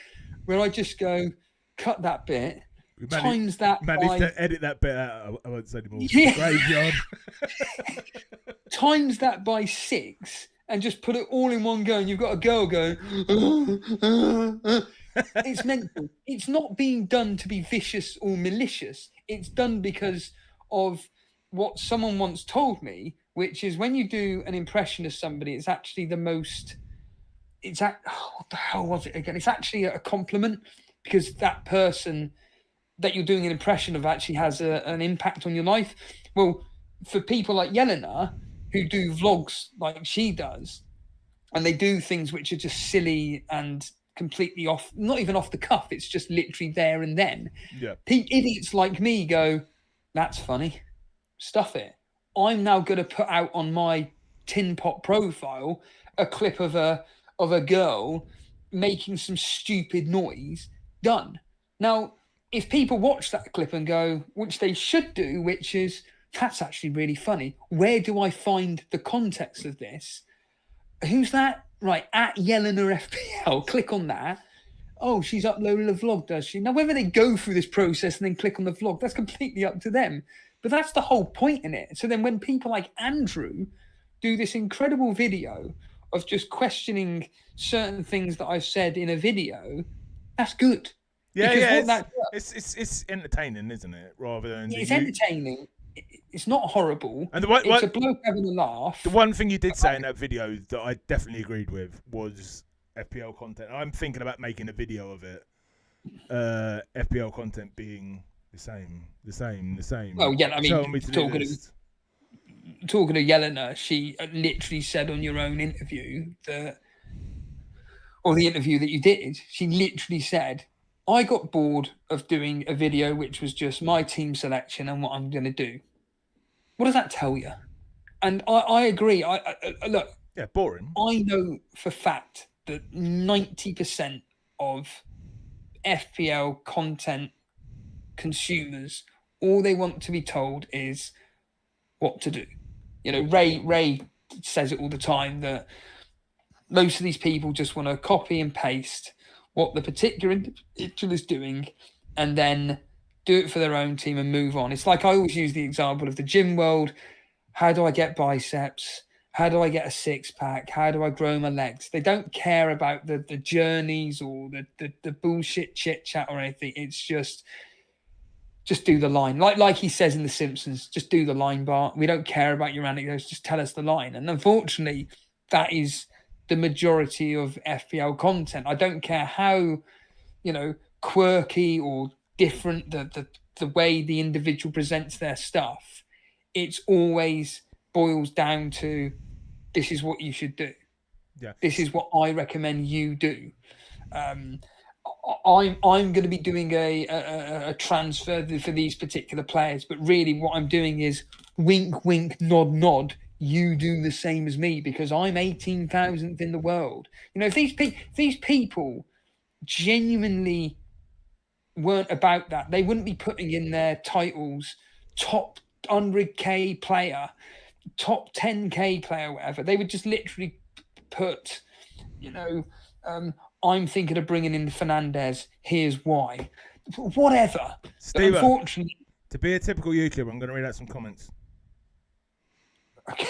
Speaker 2: where I just go, cut that bit, times that
Speaker 1: managed to edit that bit out. I won't say anymore. Yeah. Graveyard.
Speaker 2: Times that by 6 and just put it all in one go, and you've got a girl going, it's mental. It's not being done to be vicious or malicious. It's done because of what someone once told me, which is when you do an impression of somebody, it's actually the most... what the hell was it again? It's actually a compliment, because that person that you're doing an impression of actually has an impact on your life. Well, for people like Yelena, who do vlogs like she does, and they do things which are just silly and completely off, not even off the cuff. It's just literally there and then.
Speaker 1: Yeah.
Speaker 2: Idiots like me go, that's funny. Stuff it. I'm now going to put out on my tin pot profile a clip of a girl making some stupid noise. Done. Now, if people watch that clip and go, which they should do, which is, that's actually really funny. Where do I find the context of this? Who's that? Right, at Yelena FPL. Click on that. Oh, she's uploaded a vlog, does she? Now, whether they go through this process and then click on the vlog, that's completely up to them. But that's the whole point in it. So then when people like Andrew do this incredible video of just questioning certain things that I've said in a video, that's good.
Speaker 1: Yeah, it's entertaining, isn't it? Rather than
Speaker 2: it's entertaining. It's not horrible.
Speaker 1: And
Speaker 2: it's a bloke having a laugh.
Speaker 1: The one thing you did say in that video that I definitely agreed with was FPL content. I'm thinking about making a video of it. FPL content being the same.
Speaker 2: Well, yeah, I mean, talking to Yelena, she literally said on your own interview or the interview that you did, she literally said, I got bored of doing a video which was just my team selection and what I'm going to do. What does that tell you? And I agree. I look.
Speaker 1: Yeah, boring.
Speaker 2: I know for fact that 90% of FPL content consumers, all they want to be told is what to do. You know, Ray says it all the time that most of these people just want to copy and paste what the particular individual is doing and then do it for their own team and move on. It's like I always use the example of the gym world. How do I get biceps? How do I get a six-pack? How do I grow my legs? They don't care about the journeys or the bullshit chit-chat or anything. It's just do the line. Like he says in The Simpsons, just do the line, Bart. We don't care about your anecdotes. Just tell us the line. And unfortunately, that is the majority of FPL content. I don't care how, quirky or different the way the individual presents their stuff. It's always boils down to, this is what you should do.
Speaker 1: Yeah.
Speaker 2: This is what I recommend you do. I'm going to be doing a transfer for these particular players, but really what I'm doing is wink, wink, nod, nod. You do the same as me because I'm 18,000th in the world. If these people genuinely weren't about that, they wouldn't be putting in their titles top 100k player, top 10k player, whatever. They would just literally put, I'm thinking of bringing in Fernandez. Here's why. Whatever.
Speaker 1: Steve,
Speaker 2: unfortunately,
Speaker 1: to be a typical YouTuber, I'm going to read out some comments.
Speaker 2: Okay.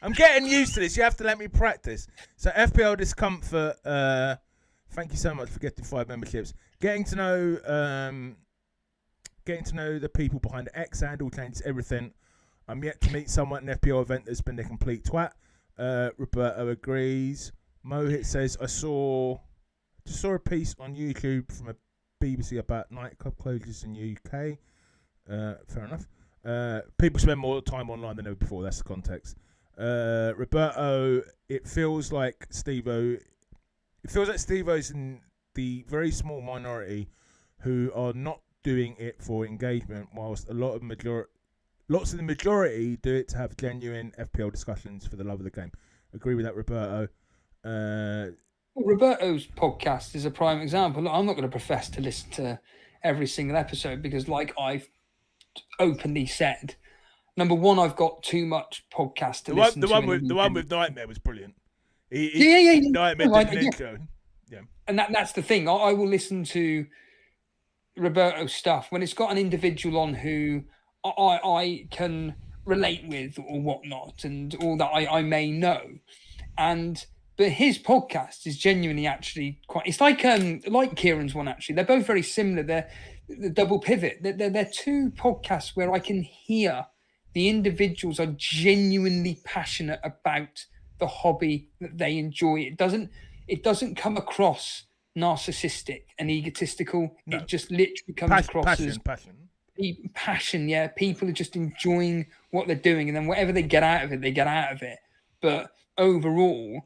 Speaker 1: I'm getting used to this. You have to let me practice. So FPL Discomfort, thank you so much for getting 5 memberships. Getting to know the people behind the X handle changes everything. I'm yet to meet someone at an FPL event that's been a complete twat. Roberto agrees. Mohit says, I just saw a piece on YouTube from a BBC about nightclub closures in UK. Fair enough. People spend more time online than ever before. That's the context. Roberto, it feels like Steve-O's in the very small minority who are not doing it for engagement, whilst lots of the majority do it to have genuine FPL discussions for the love of the game. Agree with that, Roberto.
Speaker 2: Roberto's podcast is a prime example. Look, I'm not going to profess to listen to every single episode because, like I've openly said, number one, I've got too much podcast to listen to.
Speaker 1: The one with Nightmare was brilliant.
Speaker 2: Yeah.
Speaker 1: Nightmare did an intro. Yeah.
Speaker 2: And that's the thing. I will listen to Roberto's stuff when it's got an individual on who I can relate with or whatnot, and all that I may know. But his podcast is genuinely actually quite. It's like Kieran's one actually. They're both very similar. They're the double pivot. They're two podcasts where I can hear the individuals are genuinely passionate about the hobby that they enjoy. It doesn't come across narcissistic and egotistical. No. It just literally comes across as passion. Yeah, people are just enjoying what they're doing, and then whatever they get out of it, they get out of it. But overall,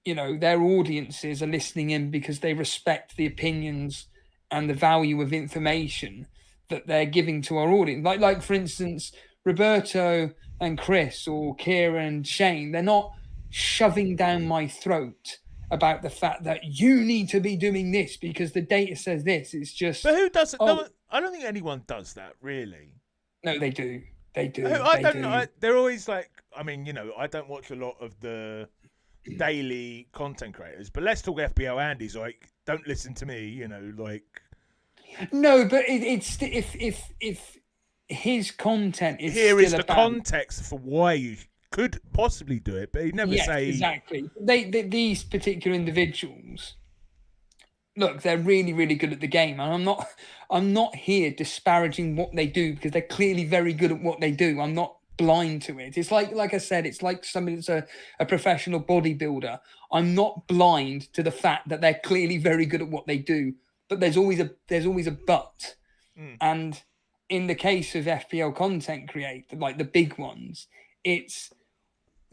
Speaker 2: their audiences are listening in because they respect the opinions and the value of information that they're giving to our audience. Like for instance, Roberto and Chris or Kieran and Shane, they're not shoving down my throat about the fact that you need to be doing this because the data says this. It's just...
Speaker 1: But who does it? No, I don't think anyone does that, really.
Speaker 2: No, they do. They do.
Speaker 1: They're always like... I mean, I don't watch a lot of the daily content creators, but let's talk FPL. Andy's like, don't listen to me, like...
Speaker 2: No, but it's... If his content is
Speaker 1: here
Speaker 2: still
Speaker 1: is the
Speaker 2: about...
Speaker 1: context for why you could possibly do it, but he'd never say...
Speaker 2: exactly. These particular individuals, look, they're really, really good at the game, and I'm not here disparaging what they do because they're clearly very good at what they do. I'm not blind to it. It's like I said, it's like somebody that's a professional bodybuilder. I'm not blind to the fact that they're clearly very good at what they do, but there's always a but. And in the case of FPL content creator, like the big ones,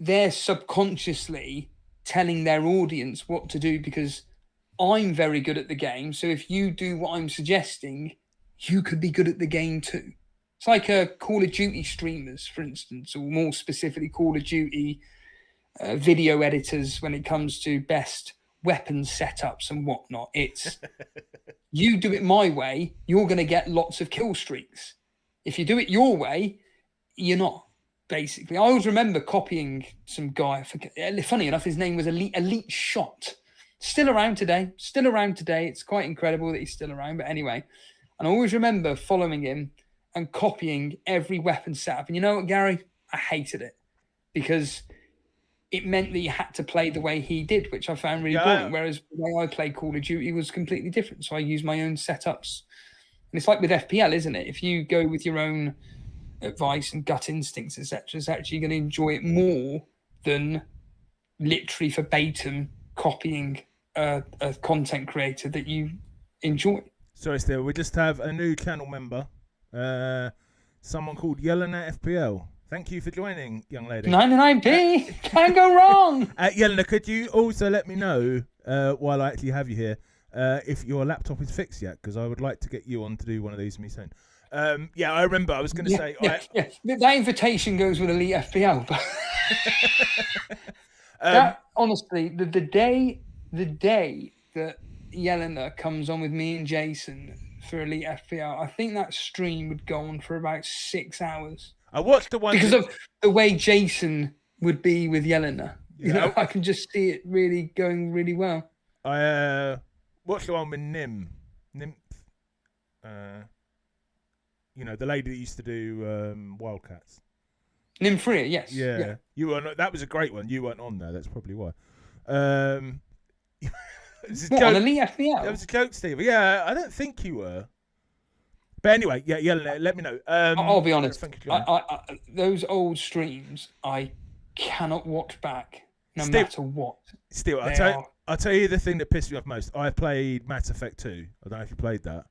Speaker 2: they're subconsciously telling their audience what to do because I'm very good at the game. So if you do what I'm suggesting, you could be good at the game too. It's like Call of Duty streamers, for instance, or more specifically Call of Duty video editors when it comes to best weapons setups and whatnot. It's you do it my way, you're going to get lots of kill streaks. If you do it your way, you're not. Basically, I always remember copying some guy. Funny enough, his name was Elite Shot. Still around today. It's quite incredible that he's still around. But anyway, and I always remember following him and copying every weapon setup. And you know what, Gary? I hated it because it meant that you had to play the way he did, which I found really boring. Whereas the way I played Call of Duty was completely different. So I used my own setups. And it's like with FPL, isn't it? If you go with your own advice and gut instincts, etc., it's actually going to enjoy it more than literally verbatim copying a content creator that you enjoy.
Speaker 1: Sorry, Steve, we just have a new channel member, someone called Yelena FPL. Thank you for joining, young lady.
Speaker 2: 99p, can't go wrong.
Speaker 1: Yelena, could you also let me know, while I actually have you here, if your laptop is fixed yet? Because I would like to get you on to do one of these with me soon. I remember I was going to say...
Speaker 2: That invitation goes with Elite FPL. That, honestly, the day that Yelena comes on with me and Jason for Elite FPL, I think that stream would go on for about 6 hours.
Speaker 1: I watched the one...
Speaker 2: Because of the way Jason would be with Yelena. I can just see it really going really well.
Speaker 1: I watched the one with Nymph. The lady that used to do Wildcats.
Speaker 2: Nymph, yes.
Speaker 1: Yeah. You were. That was a great one. You weren't on there. That's probably why.
Speaker 2: On Elite FPL?
Speaker 1: That was a joke, Steve. Yeah, I don't think you were. But anyway, let me know.
Speaker 2: I'll be honest. I those old streams, I cannot watch back no matter what.
Speaker 1: Still, I'll tell you the thing that pissed me off most. I played Mass Effect 2. I don't know if you played that.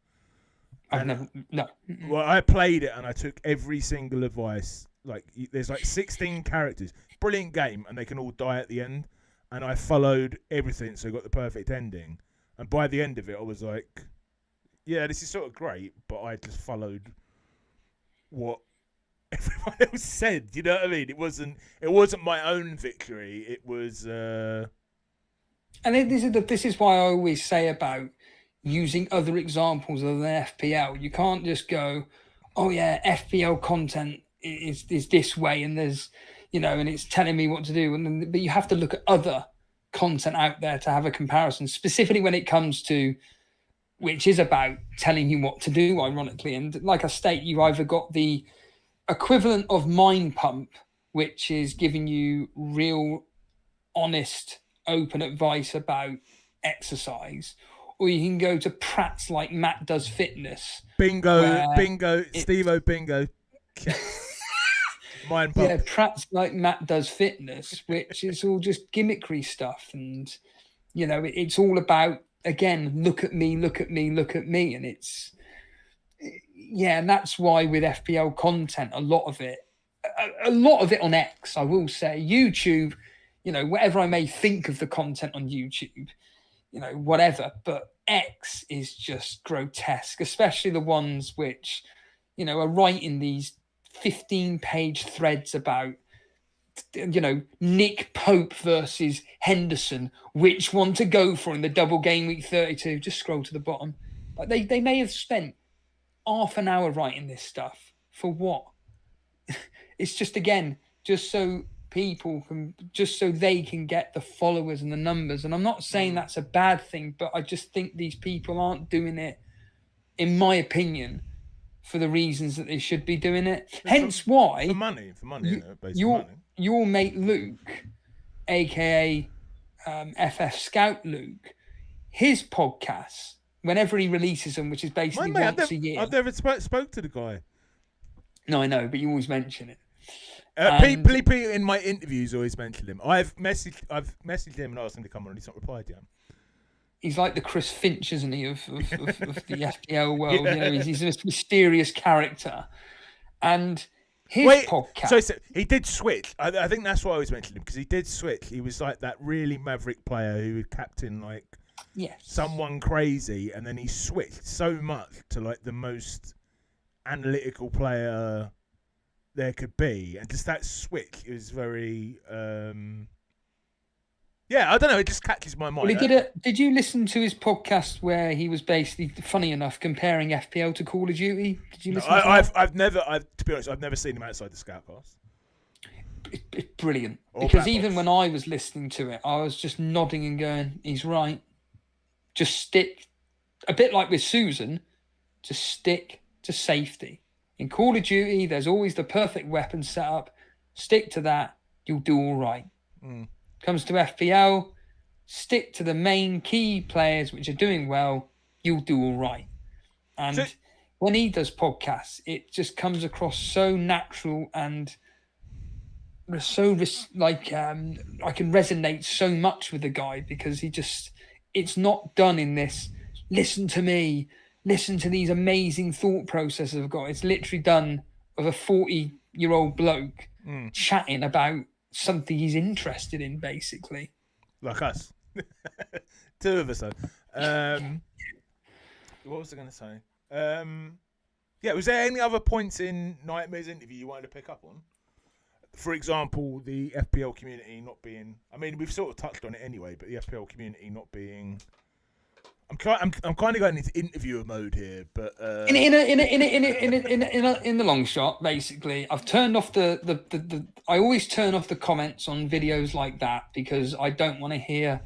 Speaker 2: No.
Speaker 1: Well, I played it and I took every single advice. Like, there's like 16 characters. Brilliant game, and they can all die at the end. And I followed everything, so I got the perfect ending. And by the end of it, I was like, yeah, this is sort of great, but I just followed what everyone else said. You know what I mean? It wasn't my own victory. It was. And
Speaker 2: this is why I always say about using other examples other than FPL. You can't just go, oh yeah, FPL content is this way, and there's, and it's telling me what to do. But you have to look at other content out there to have a comparison, specifically when it comes to, which is about telling you what to do, ironically. And like I state, you either got the equivalent of Mind Pump, which is giving you real, honest, open advice about exercise, or you can go to Pratt's like Matt Does Fitness.
Speaker 1: Bingo, Steve-O, bingo. Mind Pump.
Speaker 2: Yeah, Pratt's like Matt Does Fitness, which is all just gimmickry stuff. And, it's all about, again, look at me. And it's, and that's why with FPL content, a lot of it on X, I will say, YouTube, you know, whatever I may think of the content on YouTube, you know, whatever. But X is just grotesque, especially the ones which, you know, are writing these 15-page threads about, you know, Nick Pope versus Henderson, which one to go for in the double game week 32. Just scroll to the bottom. Like they may have spent half an hour writing this stuff for what? It's just, again, just so people can, just so they can get the followers and the numbers. And I'm not saying that's a bad thing, but I just think these people aren't doing it, in my opinion, for the reasons that they should be doing it. Hence why
Speaker 1: for money,
Speaker 2: your mate Luke, aka FF Scout Luke, his podcasts, whenever he releases them, which is basically once a year.
Speaker 1: I've never spoke to the guy.
Speaker 2: No, I know, but you always mention it.
Speaker 1: People in my interviews always mention him. I've messaged him and asked him to come on, and he's not replied yet.
Speaker 2: He's like the Chris Finch, isn't he, of the FPL world? Yeah. You know, he's this mysterious character, and his podcast.
Speaker 1: So he did switch. I think that's why I always mentioned him, because he did switch. He was like that really maverick player who would captain like someone crazy, and then he switched so much to like the most analytical player there could be, and just that switch is very I don't know, it just catches my mind.
Speaker 2: Well, did you listen to his podcast where he was basically, funny enough, comparing FPL to Call of Duty? Did you listen to that?
Speaker 1: To be honest, I've never seen him outside the Scoutcast.
Speaker 2: It's brilliant, because even when I was listening to it, I was just nodding and going, he's right. Just stick, a bit like with Susan, just stick to safety. In Call of Duty, there's always the perfect weapon set up. Stick to that, you'll do all right. Comes to FPL, stick to the main key players which are doing well, you'll do all right. And when he does podcasts, it just comes across so natural, and so like I can resonate so much with the guy, because it's not done in this, listen to me, listen to these amazing thought processes I've got. It's literally done of a 40-year-old bloke chatting about something he's interested in, basically.
Speaker 1: Like us. Two of us, though. What was I going to say? Was there any other points in Nightmare's interview you wanted to pick up on? For example, the FPL community not being... I mean, we've sort of touched on it anyway, but the FPL community not being... I'm kind of going into interviewer mode here, but
Speaker 2: in the long shot, basically, I've turned off the I always turn off the comments on videos like that, because I don't want to hear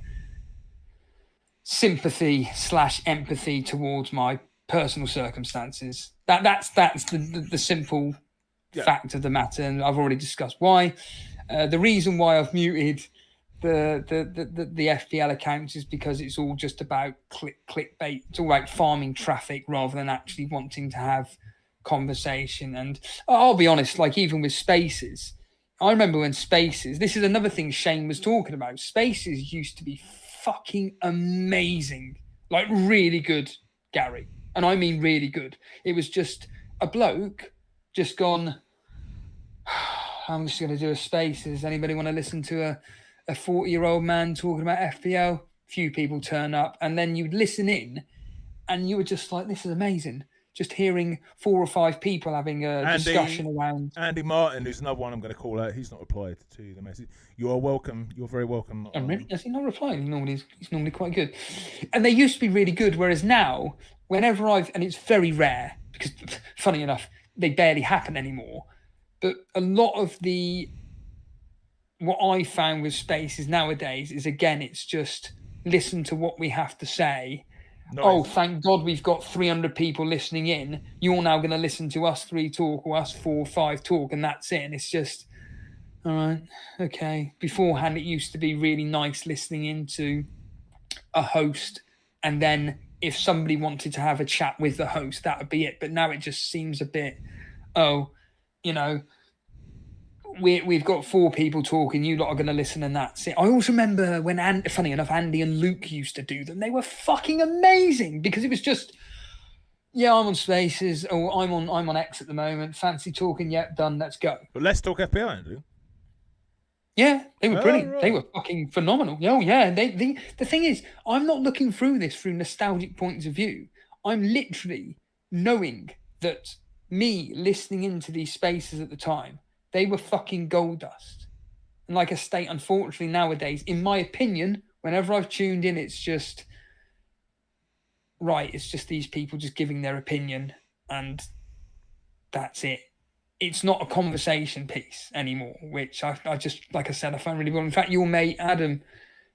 Speaker 2: sympathy/empathy towards my personal circumstances. That's the simple fact of the matter, and I've already discussed why. The reason why I've muted the FPL accounts is because it's all just about clickbait. It's all about farming traffic rather than actually wanting to have conversation. And I'll be honest, like even with Spaces, I remember when Spaces, this is another thing Shane was talking about, Spaces used to be fucking amazing, like really good, Gary. And I mean really good. It was just a bloke just gone, I'm just going to do a Spaces. Anybody want to listen to a 40-year-old man talking about FPL? Few people turn up, and then you'd listen in, and you were just like, this is amazing. Just hearing 4 or 5 people having a discussion around.
Speaker 1: Andy Martin, who's another one I'm going to call out, he's not replied to the message. You are welcome. You're very welcome.
Speaker 2: Oh, really? Has he not replied? He's normally quite good. And they used to be really good, whereas now, whenever and it's very rare, because funny enough, they barely happen anymore, but a lot of what I found with Spaces nowadays is, again, it's just listen to what we have to say. Nice. Oh, thank God we've got 300 people listening in. You're now going to listen to us 3 talk, or us 4 or 5 talk, and that's it. And it's just, all right, okay. Beforehand, it used to be really nice listening into a host, and then if somebody wanted to have a chat with the host, that would be it. But now it just seems a bit, we've got 4 people talking, you lot are going to listen, and that's it. I also remember when, funny enough, Andy and Luke used to do them. They were fucking amazing, because it was just, I'm on Spaces, or I'm on X at the moment. Fancy talking? Yep, done. Let's go.
Speaker 1: But let's talk FPL, Andrew.
Speaker 2: Yeah, they were brilliant.
Speaker 1: Right.
Speaker 2: They were fucking phenomenal. Oh yeah, the thing is, I'm not looking through this through nostalgic points of view. I'm literally knowing that me listening into these spaces at the time, they were fucking gold dust. And like I state, unfortunately nowadays, in my opinion, whenever I've tuned in, it's just right. It's just these people just giving their opinion, and that's it. It's not a conversation piece anymore, which I just, like I said, I find really well. In fact, your mate Adam,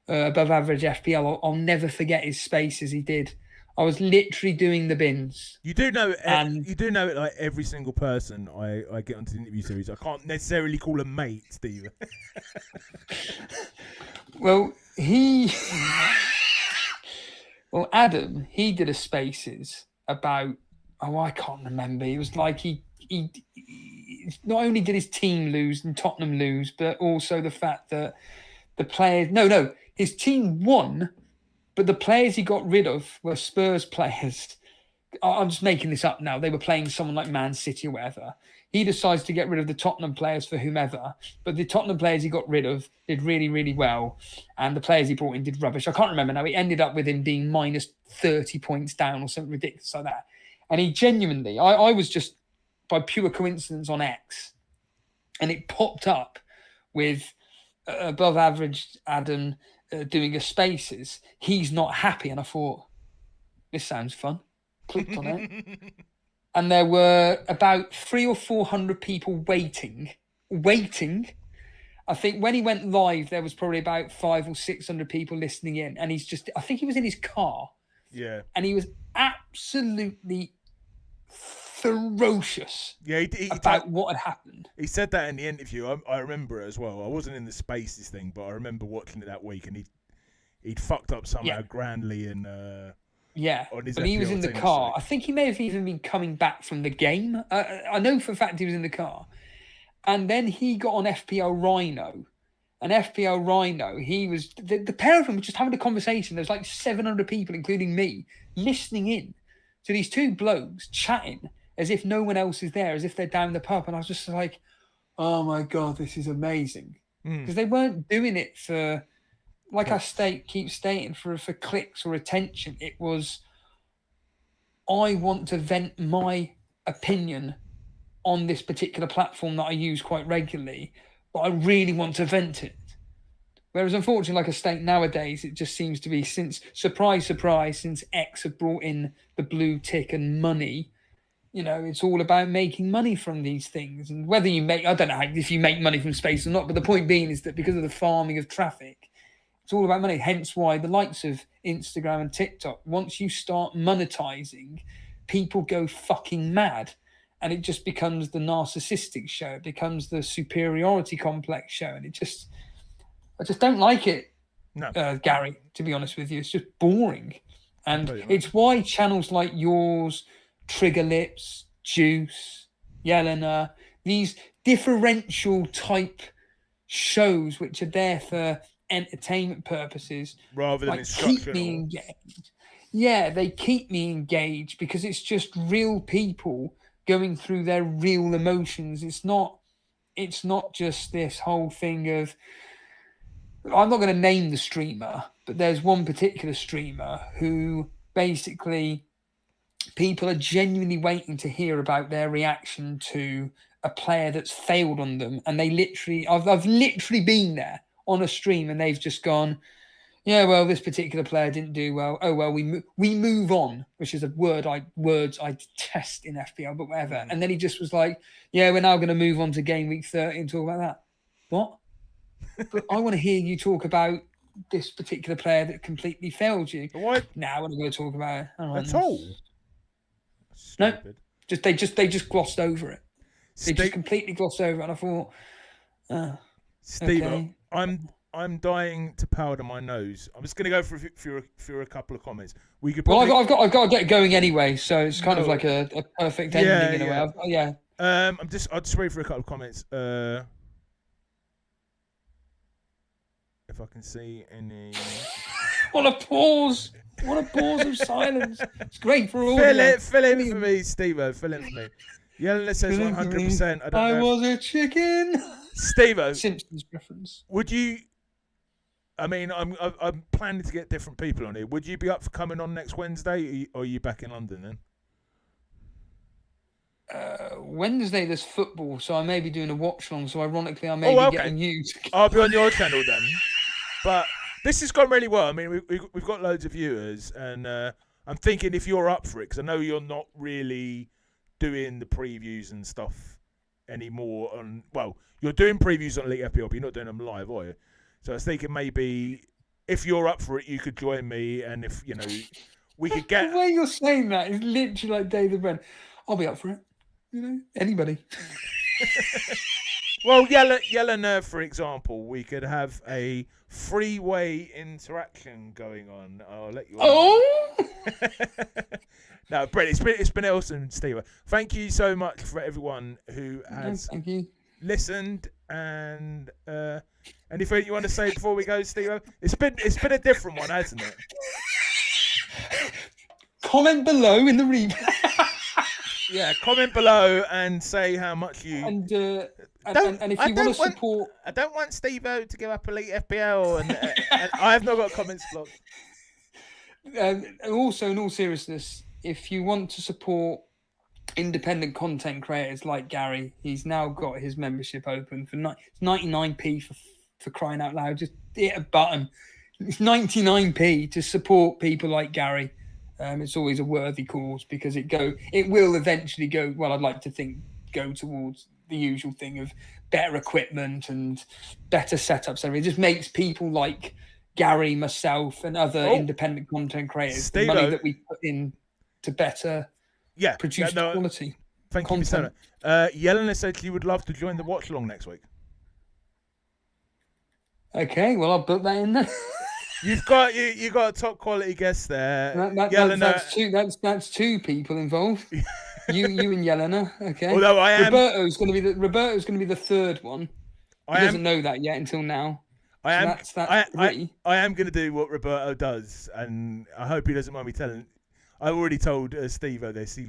Speaker 2: above average FPL, I'll never forget his spaces he did. I was literally doing the bins.
Speaker 1: You do know, it like every single person I get onto the interview series. I can't necessarily call a mate, Steve.
Speaker 2: Well, Adam, he did a spaces about, I can't remember. It was like he not only did his team lose and Tottenham lose, but also the fact that the players, his team won, but the players he got rid of were Spurs players. I'm just making this up now. They were playing someone like Man City or whatever. He decides to get rid of the Tottenham players for whomever, but the Tottenham players he got rid of did really, really well, and the players he brought in did rubbish. I can't remember now. It ended up with him being minus 30 points down or something ridiculous like that. And he genuinely, I was just by pure coincidence on X, and it popped up with above average Adam doing a spaces. He's not happy, and I thought, this sounds fun. Clicked on it, and there were about 300 or 400 people waiting. I think when he went live, there was probably about 500 or 600 people listening in, and I think he was in his car.
Speaker 1: Yeah,
Speaker 2: and he was absolutely ferocious about what had happened.
Speaker 1: He said that in the interview. I remember it as well. I wasn't in the spaces thing, but I remember watching it that week, and he'd fucked up somehow grandly and
Speaker 2: but he was in the car. I think he may have even been coming back from the game. I know for a fact he was in the car, and then he got on FPL Rhino. And FPL Rhino, he was the pair of them were just having a conversation. There was like 700 people, including me, listening in to these two blokes chatting as if no one else is there, as if they're down the pub. And I was just like, oh my God, this is amazing. Because they weren't doing it for, like I keep stating, for clicks or attention. It was, I want to vent my opinion on this particular platform that I use quite regularly, but I really want to vent it. Whereas unfortunately, like I state, nowadays, it just seems to be, since, surprise, since X have brought in the blue tick and money, it's all about making money from these things. And whether you make, I don't know if you make money from space or not, but the point being is that because of the farming of traffic, it's all about money. Hence why the likes of Instagram and TikTok, once you start monetizing, people go fucking mad. And it just becomes the narcissistic show. It becomes the superiority complex show. And I just don't like it, Gary, to be honest with you. It's just boring. And it's why channels like yours, Trigger Lips, Juice, Yelena, these differential type shows which are there for entertainment purposes,
Speaker 1: rather than
Speaker 2: keep me engaged. Yeah, they keep me engaged because it's just real people going through their real emotions. It's not just this whole thing of, I'm not going to name the streamer, but there's one particular streamer who basically people are genuinely waiting to hear about their reaction to a player that's failed on them. And they literally, I've literally been there on a stream and they've just gone, yeah, well, this particular player didn't do well. Oh, well, we move on, which is words I detest in FPL, but whatever. And then he just was like, yeah, we're now going to move on to game week 30 and talk about that. What? But I want to hear you talk about this particular player that completely failed you.
Speaker 1: What?
Speaker 2: Now I want to go talk about it. All right,
Speaker 1: at all?
Speaker 2: No, they just glossed over it. They just completely glossed over it. And I thought,
Speaker 1: Steve,
Speaker 2: okay.
Speaker 1: I'm dying to powder my nose. I'm just going to go for a couple of comments. We could.
Speaker 2: Well, I've got to get going anyway, so it's kind of like a perfect ending in a way.
Speaker 1: I'll just wait for a couple of comments. If I can see any.
Speaker 2: What a pause of silence. It's great for all.
Speaker 1: Fill in for me, Steve. Fill in for me. Yelena says 100%.
Speaker 2: I was a chicken.
Speaker 1: Steve-O.
Speaker 2: Simpsons reference.
Speaker 1: Would you... I mean, I'm planning to get different people on here. Would you be up for coming on next Wednesday, or are you back in London then?
Speaker 2: Wednesday there's football, so I may be doing a watch along. So ironically, I may be getting you.
Speaker 1: I'll be on your channel then. But this has gone really well. I mean, we've got loads of viewers, and I'm thinking if you're up for it, because I know you're not really doing the previews and stuff anymore. You're doing previews on Elite FPL, but you're not doing them live, are you? So I was thinking maybe if you're up for it, you could join me, and if we could get.
Speaker 2: The way you're saying that is literally like David Brent. I'll be up for it. Anybody.
Speaker 1: Well, Yelena, for example, we could have a three-way interaction going on. I'll let you.
Speaker 2: Oh.
Speaker 1: No, Brett, it's been awesome, Steve. Thank you so much for everyone who has listened, and anything you want to say before we go, Steve? It's been a different one, hasn't it?
Speaker 2: Comment below in the replay.
Speaker 1: Yeah, comment below and say how much you
Speaker 2: and if you want to support.
Speaker 1: I don't want Steve-O to give up Elite FPL, and I have not got comments blocked.
Speaker 2: And also, in all seriousness, if you want to support independent content creators like Gary, he's now got his membership open for 99p for crying out loud. Just hit a button. It's 99p to support people like Gary. It's always a worthy cause because it will eventually go. Well, I'd like to think go towards the usual thing of better equipment and better setups. It just makes people like Gary, myself, and other independent content creators the money that we put in to better produce quality.
Speaker 1: Thank you, Sarah. Yelena said she would love to join the watch along next week.
Speaker 2: Okay, well I'll put that in there.
Speaker 1: You've got you got a top quality guest there.
Speaker 2: That's two people involved. you and Yelena. Okay.
Speaker 1: Although
Speaker 2: Roberto's going to be the third one. He doesn't know that yet until now.
Speaker 1: I am going to do what Roberto does, and I hope he doesn't mind me telling. I already told Steve-O this. He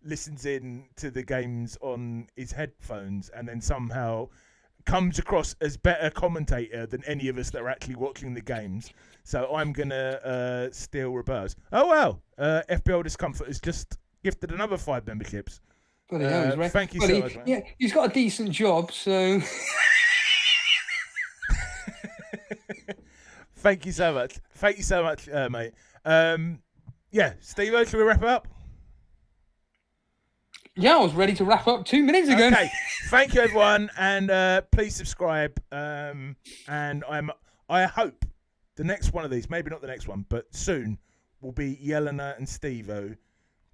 Speaker 1: listens in to the games on his headphones, and then somehow comes across as better commentator than any of us that are actually watching the games. So I'm going to steal Roberto's. Oh, wow. FPL Discomfort has just gifted another 5 memberships. Thank you so much, mate.
Speaker 2: Yeah, he's got a decent job, so...
Speaker 1: Thank you so much. Thank you so much, mate. Steve-O, should we wrap it up?
Speaker 2: Yeah, I was ready to wrap up 2 minutes ago.
Speaker 1: Okay, thank you everyone, and please subscribe. And I hope the next one of these, maybe not the next one, but soon, will be Yelena and Steve-O,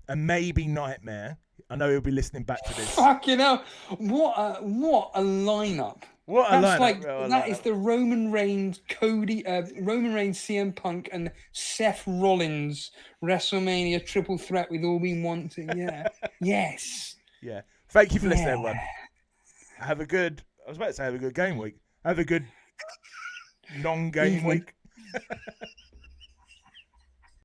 Speaker 1: and maybe Nightmare. I know he'll be listening back to this.
Speaker 2: Fucking hell! What a lineup! That is the Roman Reigns, CM Punk, and Seth Rollins WrestleMania triple threat we've all been wanting. Yeah. Yes.
Speaker 1: Yeah. Thank you for listening, everyone. I was about to say have a good game week. Have a good non-game week.